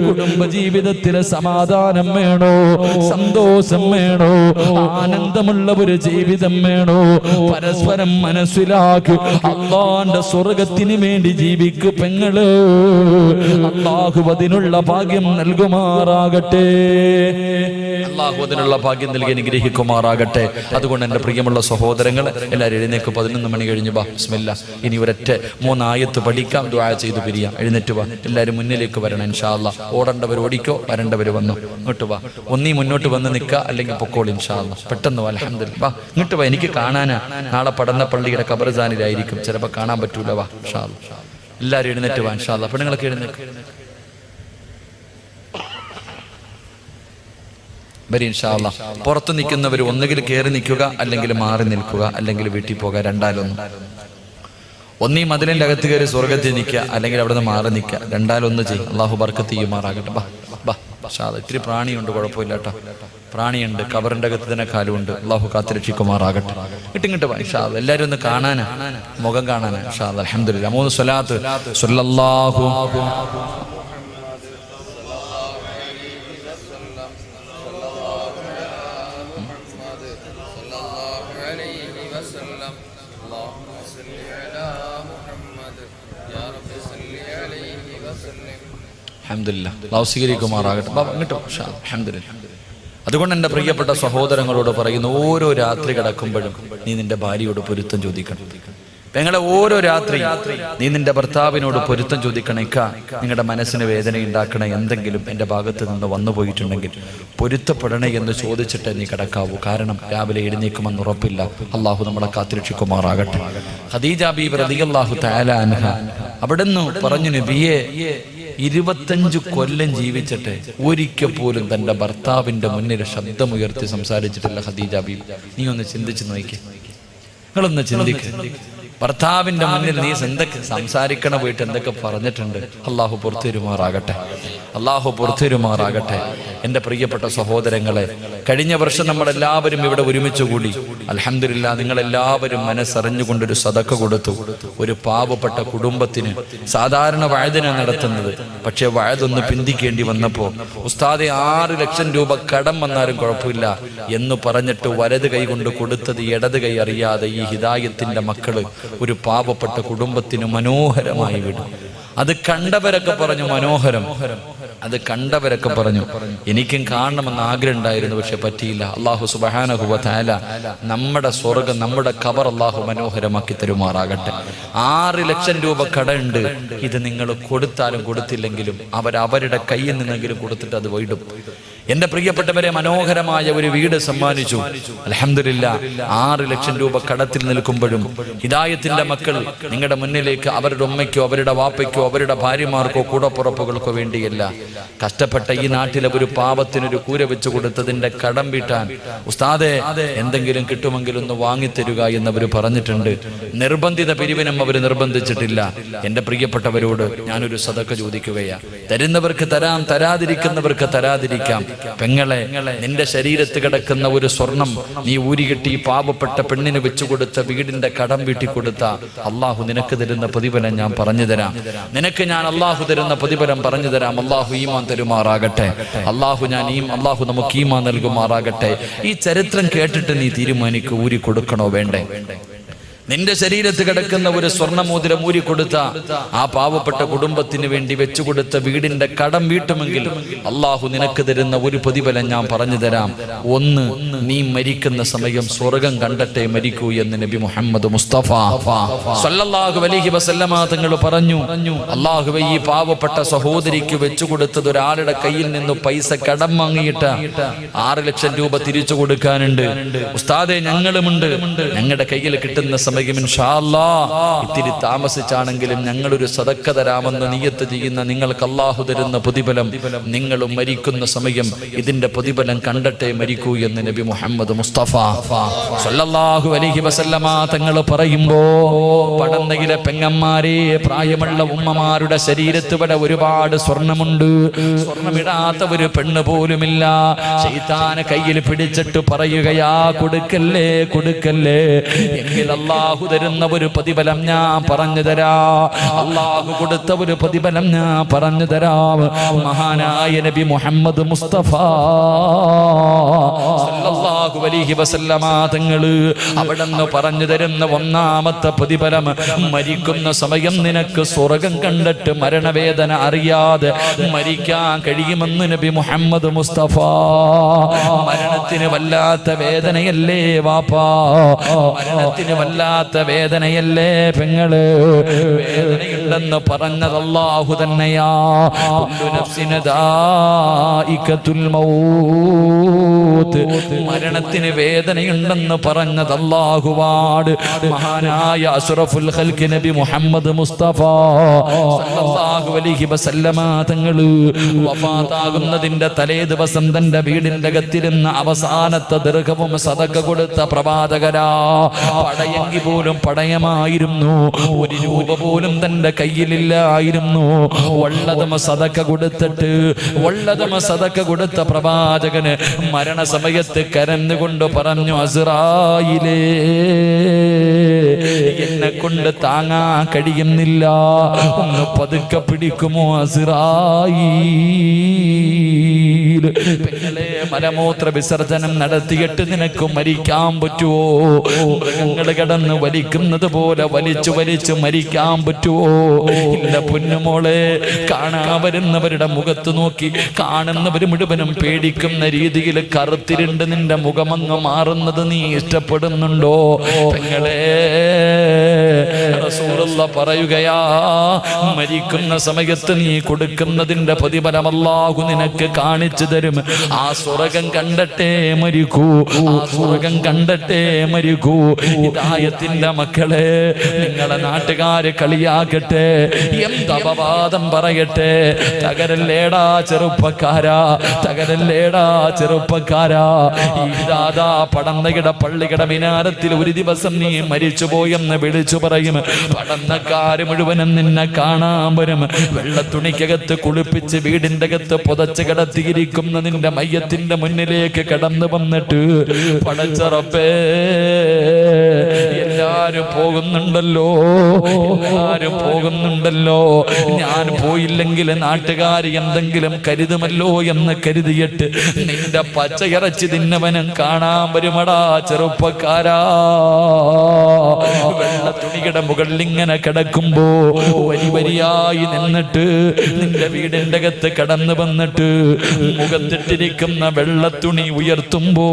കുടുംബജീവിതത്തിലെ സമാധാനം വേണോ, സന്തോഷം വേണോ, ആനന്ദമുള്ള ഒരു ജീവിതം വേണോ, പരസ്പരം മനസ്സിലാക്കി അല്ലാഹുവിന്റെ സ്വർഗത്തിന് വേണ്ടി ജീവിക്കു പെങ്ങള്. അല്ലാഹു അതിനുള്ള ഭാഗ്യം നൽകുമാറാകട്ടെ. അല്ലാഹു അതിനുള്ള ഭാഗ്യം നൽകി അനുഗ്രഹിക്കുമാറാകട്ടെ. അതുകൊണ്ട് എൻ്റെ പ്രിയമുള്ള സഹോദരങ്ങൾ എല്ലാവരും എഴുന്നേക്ക്. 11 മണി കഴിഞ്ഞു. ബാ ബിസ്മില്ലാ. ഇനി ഒരൊറ്റ 3 ആയത്ത് പഠിക്കാം, ദുആ ചെയ്ത് പിരിയാം. എഴുന്നേറ്റ് വാ, എല്ലാവരും മുന്നിലേക്ക് വരണം ഇൻഷാ അല്ലാഹ്. ഓടേണ്ടവർ ഓടിക്കോ, വരേണ്ടവർ വന്നു. ഇങ്ങോട്ട് വാ, ഒന്നീ മുന്നോട്ട് വന്ന് നിൽക്കുക, അല്ലെങ്കിൽ പൊക്കോളി ഇൻഷാ അല്ലാഹ്. പെട്ടെന്ന് വാ. അൽഹംദുലില്ലാ. വാ ഇങ്ങോട്ട് വാ, എനിക്ക് കാണാനാ. നാളെ പടന്ന പള്ളിയുടെ ഖബർസ്ഥാനിലായിരിക്കും, ചിലപ്പോൾ കാണാൻ പറ്റൂല. വാ ഇൻഷാ അല്ലാഹ്. എല്ലാവരും എഴുന്നേറ്റ് വാ ഇൻഷാ അല്ലാഹ്. പെണ്ണുങ്ങളൊക്കെ എഴുന്നേക്ക് വരി ഇൻഷാ അല്ലാഹ്. പുറത്ത് നിൽക്കുന്നവർ ഒന്നുകിൽ കയറി നിൽക്കുക, അല്ലെങ്കിൽ മാറി നിൽക്കുക, അല്ലെങ്കിൽ വീട്ടിൽ പോകുക. രണ്ടാലൊന്നും. ഒന്നീ മതിലിന്റെ അകത്ത് കയറി സ്വർഗത്തിൽ നിൽക്കുക, അല്ലെങ്കിൽ അവിടെ നിന്ന് മാറി നിൽക്കുക. രണ്ടാലൊന്ന് ചെയ്യും. അള്ളാഹു ബർക്കത്ത് ചെയ്യുമാറാകട്ടെ. ബാ ബാ ഇൻഷാ അല്ലാഹ്. ഇത്തിരി പ്രാണിയുണ്ട്, കുഴപ്പമില്ല കേട്ടോ. പ്രാണിയുണ്ട്, കബറിന്റെ അകത്ത് തന്നെ കാലുണ്ട്. അള്ളാഹു കാത്തുരക്ഷിക്കുമാറാകട്ടെ. ഇട്ടിങ്ങോട്ട് വാ ഇൻഷാ അല്ലാഹ്. എല്ലാവരും ഒന്ന് കാണാനാ, മുഖം കാണാനാ ഇൻഷാ അല്ലാഹ്. അൽഹംദുലില്ലാ. 3 സ്വലാത്ത്. സ്വല്ലല്ലാഹു അൽഹംദുലില്ലാ. അല്ലാഹു സ്വീകരിക്കുമാറാകട്ടെ. അൽഹംദുലില്ലാ. അതുകൊണ്ട് എൻ്റെ പ്രിയപ്പെട്ട സഹോദരങ്ങളോട് പറയുന്നു, ഓരോ രാത്രി കിടക്കുമ്പോഴും നീ നിന്റെ ഭാര്യയോട് പൊരുത്തം ചോദിക്കണം. പെങ്ങളെ, ഓരോ രാത്രി നീ നിന്റെ ഭർത്താവിനോട് പൊരുത്തം ചോദിക്കണേക്ക. നിങ്ങളുടെ മനസ്സിന് വേദന ഉണ്ടാക്കണ എന്തെങ്കിലും എൻ്റെ ഭാഗത്ത് നിന്ന് വന്നു പോയിട്ടുണ്ടെങ്കിൽ പൊരുത്തപ്പെടണേ എന്ന് ചോദിച്ചിട്ട് നീ കിടക്കാവൂ. കാരണം രാവിലെ എഴുന്നേക്കുമെന്ന് ഉറപ്പില്ല. അള്ളാഹു നമ്മളെ കാത്തുരക്ഷിക്കുമാറാകട്ടെ. ഖദീജ ബീബി റളിയല്ലാഹു തആല അൻഹ അവിടുന്ന് പറഞ്ഞു, നബിയേ, 25 കൊല്ലം ജീവിച്ചിട്ട് ഒരിക്കൽ പോലും തന്റെ ഭർത്താവിന്റെ മുന്നിൽ ശബ്ദമുയർത്തി സംസാരിച്ചിട്ടില്ല ഖദീജ ബീബി. നീ ഒന്ന് ചിന്തിച്ചു നോക്കി, നിങ്ങളൊന്ന് ചിന്തിക്കുക. ഭർത്താവിന്റെ മുന്നിൽ നീ എന്തൊക്കെ സംസാരിക്കണ പോയിട്ട് എന്തൊക്കെ പറഞ്ഞിട്ടുണ്ട്. അള്ളാഹു പുറത്തുവരുമാറാകട്ടെ. അള്ളാഹു പുറത്തുവരുമാറാകട്ടെ. എൻ്റെ പ്രിയപ്പെട്ട സഹോദരങ്ങളെ, കഴിഞ്ഞ വർഷം നമ്മളെല്ലാവരും ഇവിടെ ഒരുമിച്ച് കൂടി. അൽഹംദുലില്ലാ, നിങ്ങളെല്ലാവരും മനസ്സറിഞ്ഞുകൊണ്ടൊരു സദഖ കൊടുത്തു. ഒരു പാവപ്പെട്ട കുടുംബത്തിന് സാധാരണ വഅദിനാണ് നടത്തുന്നത്. പക്ഷേ വഅദൊന്ന് പിന്തിക്കേണ്ടി വന്നപ്പോൾ ഉസ്താദെ 6 ലക്ഷം രൂപ കടം വന്നാലും കുഴപ്പമില്ല എന്ന് പറഞ്ഞിട്ട് വലത് കൈ കൊണ്ട് കൊടുത്തത് ഇടത് കൈ അറിയാതെ ഈ ഹിദായത്തിന്റെ മക്കള് ഒരു പാവപ്പെട്ട കുടുംബത്തിന് മനോഹരമായി വിടും. അത് കണ്ടവരൊക്കെ പറഞ്ഞു മനോഹരം. അത് കണ്ടവരൊക്കെ പറഞ്ഞു എനിക്കും കാണണമെന്ന് ആഗ്രഹം ഉണ്ടായിരുന്നു, പക്ഷെ പറ്റിയില്ല. അല്ലാഹു സുബ്ഹാനഹു വ തആല നമ്മുടെ സ്വർഗ്ഗം, നമ്മുടെ ഖബർ അല്ലാഹു മനോഹരമാക്കി തരുമാറാകട്ടെ. 6 ലക്ഷം രൂപ കടമുണ്ട്. ഇത് നിങ്ങൾ കൊടുത്താലും കൊടുത്തില്ലെങ്കിലും അവരുടെ കയ്യിൽ നിന്നെങ്കിലും കൊടുത്തിട്ട് അത് വീടും. എന്റെ പ്രിയപ്പെട്ടവരെ, മനോഹരമായ ഒരു വീട് സമ്മാനിച്ചു. അൽഹംദുലില്ലാ. 6 ലക്ഷം രൂപ കടത്തിൽ നിൽക്കുമ്പോഴും ഹിദായത്തിന്റെ മക്കൾ നിങ്ങളുടെ മുന്നിലേക്ക് അവരുടെ ഉമ്മയ്ക്കോ അവരുടെ വാപ്പയ്ക്കോ അവരുടെ ഭാര്യമാർക്കോ കൂടപ്പുറപ്പുകൾക്കോ വേണ്ടിയല്ല, കഷ്ടപ്പെട്ട ഈ നാട്ടിലെ ഒരു പാപത്തിനൊരു കൂര വെച്ച് കൊടുത്തതിന്റെ കടം വീട്ടാൻ ഉസ്താദെ എന്തെങ്കിലും കിട്ടുമെങ്കിൽ ഒന്ന് വാങ്ങിത്തരുക എന്നവർ പറഞ്ഞിട്ടുണ്ട്. നിർബന്ധിത പിരിവിനും അവർ നിർബന്ധിച്ചിട്ടില്ല. എന്റെ പ്രിയപ്പെട്ടവരോട് ഞാനൊരു സദഖ ചോദിക്കുകയാ. തരുന്നവർക്ക് തരാം, തരാതിരിക്കുന്നവർക്ക് തരാതിരിക്കാം. പെങ്ങളെ, നിന്റെ ശരീരത്ത് കിടക്കുന്ന ഒരു സ്വർണം നീ ഊരികെട്ടി പാവപ്പെട്ട പെണ്ണിന് വെച്ചുകൊടുത്ത വീടിന്റെ കടം വീട്ടി കൊടുത്ത അള്ളാഹു നിനക്ക് തരുന്ന പ്രതിഫലം ഞാൻ പറഞ്ഞു തരാം. നിനക്ക് ഞാൻ അള്ളാഹു തരുന്ന പ്രതിഫലം പറഞ്ഞു തരാം. അള്ളാഹു ഈമാൻ തരുമാറാകട്ടെ. അള്ളാഹു നമുക്ക് ഈമാൻ നൽകുമാറാകട്ടെ. ഈ ചരിത്രം കേട്ടിട്ട് നീ തീരുമാനിക്കൂ, ഊരി കൊടുക്കണോ വേണ്ടേ. നിന്റെ ശരീരത്ത് കിടക്കുന്ന ഒരു സ്വർണ്ണമോതിരം ഊരിക്കൊടുത്ത ആ പാവപ്പെട്ട കുടുംബത്തിന് വേണ്ടി വെച്ചുകൊടുത്ത വീടിന്റെ കടം വീട്ടുമെങ്കിൽ അള്ളാഹു നിനക്ക് തരുന്ന ഒരു പ്രതിഫലം ഞാൻ പറഞ്ഞു തരാം. ഒന്ന്, നീ മരിക്കുന്ന സമയം സ്വർഗം കണ്ടട്ടെ മരിക്കൂ എന്ന് നബി മുഹമ്മദ് മുസ്തഫ സല്ലല്ലാഹു അലൈഹി വസല്ലമ തങ്ങൾ പറഞ്ഞു. അള്ളാഹുവേ, ഈ പാവപ്പെട്ട സഹോദരിക്ക് വെച്ചുകൊടുത്തത് ഒരാളുടെ കയ്യിൽ നിന്ന് പൈസ കടം വാങ്ങിയിട്ട് 6 ലക്ഷം രൂപ തിരിച്ചു കൊടുക്കാനുണ്ട്. ഉസ്താദെ, ഞങ്ങളുമുണ്ട്. ഞങ്ങളുടെ കയ്യിൽ കിട്ടുന്ന സമയം ഇൻഷാ അല്ലാഹ് ഇത്തിരി താമസിച്ചാണെങ്കിലും ഞങ്ങളൊരു സദക്ക തരാമെന്ന് നിയ്യത്ത് ചെയ്യുന്ന നിങ്ങൾക്ക് അള്ളാഹു തരുന്ന പ്രതിഫലം നിങ്ങളും മരിക്കുന്ന സമയം ഇതിന്റെ പ്രതിഫലം കണ്ടട്ടെ മരിക്കൂ എന്ന് നബി മുഹമ്മദ് മുസ്തഫ സല്ലല്ലാഹു അലൈഹി വസല്ലമ തങ്ങൾ പറയുമ്പോ, പടന്നയിലെ പെങ്ങന്മാരെ, പ്രായമുള്ള ഉമ്മമാരുടെ ശരീരത്ത് ഇവിടെ ഒരുപാട് സ്വർണമുണ്ട്. സ്വർണമിടാത്ത ഒരു പെണ്ണ് പോലുമില്ല. ശൈത്താനെ കയ്യിൽ പിടിച്ചിട്ട് പറയുകയാ, കൊടുക്കല്ലേ കൊടുക്കല്ലേ, എങ്കിൽ അള്ളാഹു തരുന്ന ഒരു പ്രതിഫലം ഞാൻ പറഞ്ഞു തരാ. അള്ളാഹു കൊടുത്ത ഒരു പ്രതിഫലം ഞാൻ പറഞ്ഞു തരാം. മഹാനായ നബി മുഹമ്മദ് മുസ്തഫ സല്ലല്ലാഹു അലൈഹി വസല്ലമ തങ്ങള് അവിടെന്ന് പറഞ്ഞു തരുന്ന ഒന്നാമത്തെ പ്രതിഫലം, മരിക്കുന്ന സമയം നിനക്ക് സ്വർഗം കണ്ടിട്ട് മരണവേദന അറിയാതെ മരിക്കാൻ കഴിയുമെന്ന് നബി മുഹമ്മദ് മുസ്തഫ. മരണത്തിന് വല്ലാത്ത വേദനയല്ലേ വാപ്പാ, മരണത്തിന് വല്ലാത്ത വേദനയല്ലേ പെങ്ങള്. വേദനയുണ്ടെന്ന് പറഞ്ഞത് അല്ലാഹു തന്നെയാ. കുല്ലു നഫ്സിൻ ദായിഖത്തുൽ മൗത്ത്, മരണത്തിന് വേദനയുണ്ടെന്ന് പറഞ്ഞത് അല്ലാഹുവാണ്. മഹാനായ അഷ്റഫുൽ ഖൽഖ് നബി മുഹമ്മദ് മുസ്തഫ സല്ലല്ലാഹു അലൈഹി വസല്ലമ തങ്ങള് വഫാത്താകുന്നതിന്റെ തലേ ദിവസം തന്റെ വീടിന്റെ അകത്തിരുന്ന അവസാനത്തെ ദീർഘവും സദഖ കൊടുത്ത പ്രവാചകരാ. പടയെങ്കിൽ പോലും പടയമായിരുന്നു. 1 രൂപ പോലും തന്റെ കയ്യിലില്ലായിരുന്നു. വള്ളതമ സദഖ കൊടുത്ത പ്രവാചകന് മരണസമയത്ത് കരഞ്ഞുകൊണ്ട് പറഞ്ഞു, അസ്റായിലേ, എന്നെ കൊണ്ട് താങ്ങാൻ കഴിയുന്നില്ല, ഒന്ന് പതുക്കെ പിടിക്കുമോ അസ്റായീൽ. പെങ്ങളെ, മലമൂത്ര വിസർജനം നടത്തിയിട്ട് നിനക്ക് മരിക്കാൻ പറ്റുമോ? മൃഗങ്ങൾ കടന്ന് വലിക്കുന്നത് പോലെ വലിച്ചു വലിച്ചു മരിക്കാൻ പറ്റുമോ? ഇല്ല പൊന്നുമോളെ. കാണാൻ വരുന്നവരുടെ മുഖത്ത് നോക്കി കാണുന്നവർ മുഴുവനും പേടിക്കുന്ന രീതിയിൽ കറുത്തിരുണ്ട് നിന്റെ മുഖമങ്ങ് മാറുന്നത് നീ ഇഷ്ടപ്പെടുന്നുണ്ടോ? പെങ്ങളെ, റസൂലുള്ള പറയുകയാ, മരിക്കുന്ന സമയത്ത് നീ കൊടുക്കുന്നതിന്റെ പ്രതിഫലം അല്ലാഹു നിനക്ക് കാണിച്ചു തരും. ആ സ്വർഗം കണ്ടട്ടെ മരിക്കൂ, ആ സ്വർഗം കണ്ടട്ടെ മരിക്കൂ. ഹിദായത്തിന്റെ മക്കളെ, നിങ്ങളെ നാട്ടുകാര് കളിയാക്കട്ടെ, എന്ത് അപവാദം പറയട്ടെ, തകരല്ലേടാ ചെറുപ്പക്കാരാ, തകരല്ലേടാ ചെറുപ്പക്കാരാ. ഇതാ പടന്നയുടെ പള്ളിയുടെ മിനാരത്തിൽ ഒരു ദിവസം നീ മരിച്ചുപോയെന്ന് വിളിച്ചു പറയും. പടന്നക്കാര് മുഴുവനും നിന്നെ കാണാൻ വരും. വെള്ളത്തുണിക്കകത്ത് കുളിപ്പിച്ച് വീടിന്റെ അകത്ത് പുതച്ച് കിടത്തിയിരിക്കുന്ന നിന്റെ മയ്യത്തിന്റെ മുന്നിലേക്ക് കടന്നു വന്നിട്ട്, പടച്ച റബ്ബേ, എല്ലാരും പോകുന്നുണ്ടല്ലോ, എല്ലാരും പോകുന്നുണ്ടല്ലോ, ഞാൻ പോയില്ലെങ്കിൽ നാട്ടുകാർ എന്തെങ്കിലും കരുതുമല്ലോ എന്ന് കരുതിയിട്ട് നിന്റെ പച്ചയിറച്ചി തിന്നവനും കാണാൻ വരുമടാ ചെറുപ്പക്കാരാ. വെള്ള തുണിയുടെ മുകളിൽ ഇങ്ങനെ കിടക്കുമ്പോ വരി വരിയായി നിന്നിട്ട് നിന്റെ വീടിന്റെ അകത്ത് കടന്നു വന്നിട്ട് മുഖത്തിട്ടിരിക്കുന്ന വെള്ളത്തുണി ഉയർത്തുമ്പോ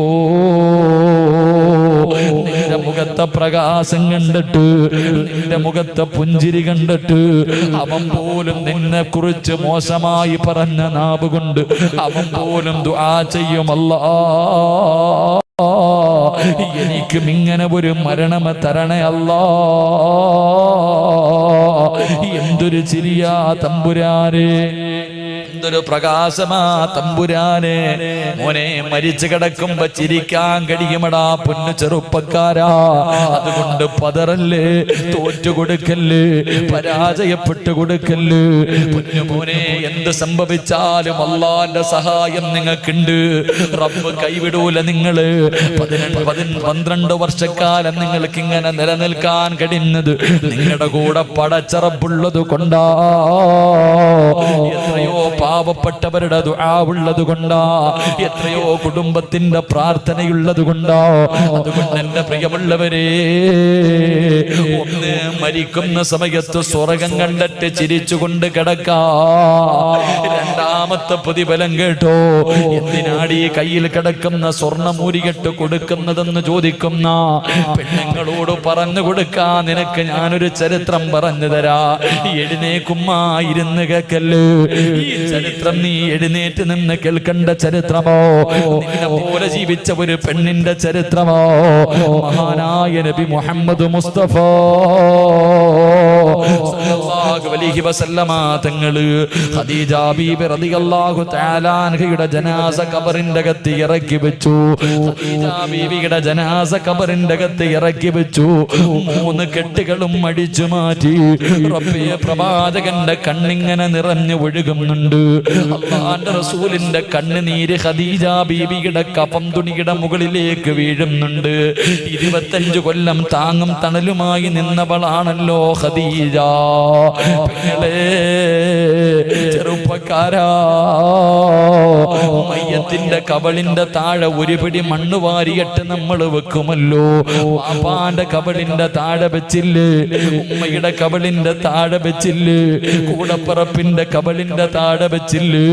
നിന്റെ മുഖത്തെ പ്രകാശം കണ്ടിട്ട്, നിന്റെ മുഖത്തെ പുഞ്ചിരി കണ്ടിട്ട്, അവൻ പോലും നിന്നെ കുറിച്ച് മോശമായി പറഞ്ഞ നാവ് കൊണ്ട് അവൻ പോലും ദുആ ചെയ്യും, അല്ലാഹ് എനിക്കും ഇങ്ങനെ ഒരു മരണം തരണേ അല്ലാഹ്. എന്തൊരു ചിരിയാ തമ്പുരാനെ, എന്തൊരു പ്രകാശമാ തമ്പുരാനെ. മോനെ, മരിച്ചു കിടക്കുമ്പോ ചിരിക്കാൻ കഴിയുമടാ പൊന്നു ചെറുപ്പക്കാരാ. അതുകൊണ്ട് പതറല്ലേ, തോറ്റു കൊടുക്കല്ലേ, പരാജയപ്പെട്ടു കൊടുക്കല്ലേ. പൊന്നു മോനെ, എന്ത് സംഭവിച്ചാലും അള്ളാന്റെ സഹായം നിങ്ങൾക്കുണ്ട്. റബ്ബ് കൈവിടൂല നിങ്ങള്. 12 വർഷക്കാലം നിങ്ങൾക്ക് ഇങ്ങനെ നിലനിൽക്കാൻ കഴിയുന്നത് നിങ്ങളുടെ കൂടെ പടച്ചറപ്പുള്ളത് കൊണ്ടാ. എത്രയോ പാവപ്പെട്ടവരുടെ ദുആ ഉള്ളത് കൊണ്ടാ, എത്രയോ കുടുംബത്തിന്റെ പ്രാർത്ഥനയുള്ളത് കൊണ്ടാ. അതുകൊണ്ട് എന്റെ പ്രിയമുള്ളവരെ, ഒന്ന് മരിക്കുന്ന സമയത്ത് സ്വർഗം കണ്ടിട്ട് ചിരിച്ചുകൊണ്ട് കിടക്കാ. രണ്ടാമത്തെ പ്രതിഫലം കേട്ടോ, എന്തിനാടി കയ്യിൽ കിടക്കുന്ന സ്വർണ്ണമൂരികെട്ട് കൊടുക്കുന്നതെന്ന് ചോദിക്കുന്ന പെണ്ണുങ്ങളോട് പറഞ്ഞു കൊടുക്കാ, നിനക്ക് ഞാനൊരു ചരിത്രം പറഞ്ഞു തരാ. എഴുന്നേക്കുമ്മായിരുന്നു കേക്കല്ല്. ഈ ചരിത്രം നീ എഴുന്നേറ്റ് നിന്ന് കേൾക്കേണ്ട ചരിത്രമോ, നിന്നെ പോലെ ജീവിച്ച ഒരു പെണ്ണിന്റെ ചരിത്രമോ? മഹാനായ നബി മുഹമ്മദ് മുസ്തഫ സല്ലല്ലാഹു അലൈഹി വസല്ലമ തങ്ങള് ഖദീജ ബീബി റളിയല്ലാഹു തആല അൻഹയുടെ ജനാസ ഖബറിന്റെ അകത്ത് ഇറക്കി വെച്ചു. ഖദീജ ബീവിയുടെ ജനാസ ഖബറിന്റെ അകത്ത് ഇറക്കി വെച്ചു. 3 കെട്ടുകളും അടിച്ചു മാറ്റി. റബ്ബേ, പ്രവാചകന്റെ കണ്ണിങ്ങനെ നിറഞ്ഞു ഒഴുകുന്നുണ്ട്. അല്ലാഹുവിന്റെ റസൂലിന്റെ കണ്ണുനീര് ഖദീജ ബീവിയുടെ കഫം തുണിയുടെ മുകളിലേക്ക് വീഴുന്നുണ്ട്. 25 കൊല്ലം താങ്ങും തണലുമായി നിന്നവളാണല്ലോ ഖദീജ. ചെറുപ്പക്കാരാ, മയ്യത്തിന്റെ കബളിന്റെ താഴെ ഒരു പിടി മണ്ണ് വാരിയിട്ട് നമ്മൾ വെക്കുമല്ലോ. പാപ്പാന്റെ കബളിന്റെ താഴെ വെച്ചില്ലേ, ഉമ്മയുടെ കബളിന്റെ താഴെ വെച്ചില്ലേ, കൂടപ്പറപ്പിന്റെ കബളിന്റെ താഴെ വെച്ചില്ലേ.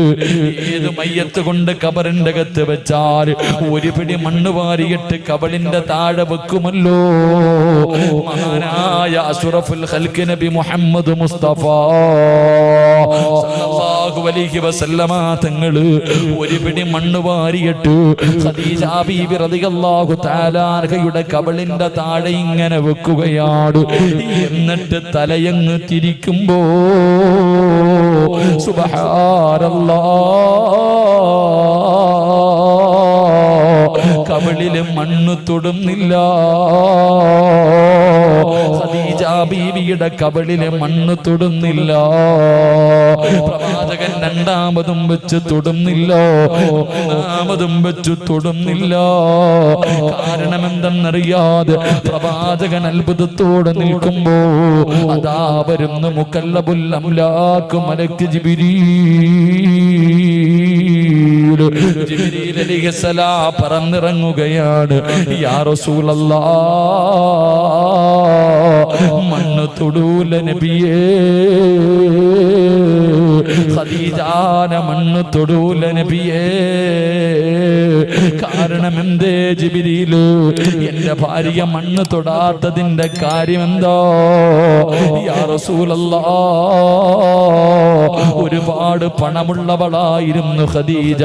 ഏത് മയ്യത്ത് കൊണ്ട് കബറിന്റെ അകത്ത് വെച്ചാൽ ഒരു പിടി മണ്ണ് വാരിയിട്ട് കബളിന്റെ താഴെ വെക്കുമല്ലോ. മഹാനായ അഷ്റഫുൽ ഖൽഖ് നബി മുഹമ്മദ് മുസ്തഫ സല്ലല്ലാഹു അലൈഹി വസല്ലമ തങ്ങള് ഒരു പിടി മണ്ണ് വാരിയിട്ട് ഖദീജ ബീബി റളിയല്ലാഹു തആല അൻഹയുടെ കബളിന്റെ താഴെ ഇങ്ങനെ വെക്കുകയാണ്. എന്നിട്ട് തലയങ്ങ് തിരിക്കുമ്പോ സുബ്ഹാനല്ലാഹ്, കബളില് മണ്ണ് തൊടുന്നില്ല. ഖദീജ ബീവിയുടെ കബളിലെ മണ്ണ് തൊടുന്നില്ല. പ്രവാചകൻ രണ്ടാമതും വെച്ച് തൊടുന്നില്ല, മൂന്നാമതും വെച്ച് തൊടുന്നില്ല. കാരണം എന്തെന്നറിയാതെ പ്രവാചകൻ അത്ഭുതത്തോടെ നിൽക്കുമ്പോ അതാ വരുന്നു മുകല്ലബുൽ അംലാക്ക് മലക്ക് ജിബ്രീൽ അലൈഹിസ്സലാം പറന്നിറങ്ങുകയാണ്. യാ റസൂലല്ലാഹ്, മണ്ണ് തൊടൂല നബിയേ, ഖദീജാന മണ്ണ് തൊടൂല നബിയേ. കാരണം എന്തേ ജിബ്രീല്? എന്റെ ഭാര്യ മണ്ണ് തൊടാത്തതിന്റെ കാര്യം എന്തോ? യാ റസൂലല്ലാഹ്, ഒരുപാട് പണമുള്ളവളായിരുന്നു ഖദീജ,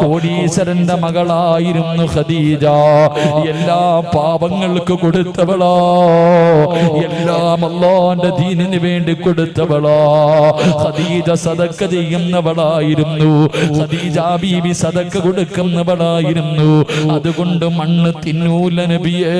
കോടീശ്വരന്റെ മകളായിരുന്നു ഖദീജ. എല്ലാ പാപങ്ങൾക്ക് കൊടുത്തവളാ, എല്ലാം അല്ലാഹുവിന്റെ ദീനിന് വേണ്ടി കൊടുത്തവളാ. ഖദീജ സദക്ക ചെയ്യുന്നവളായിരുന്നു, ഖദീജ ബീബി സദക്ക കൊടുക്കുന്നവളായിരുന്നു. അതുകൊണ്ട് മണ്ണ് തിന്നൂല നബിയേ.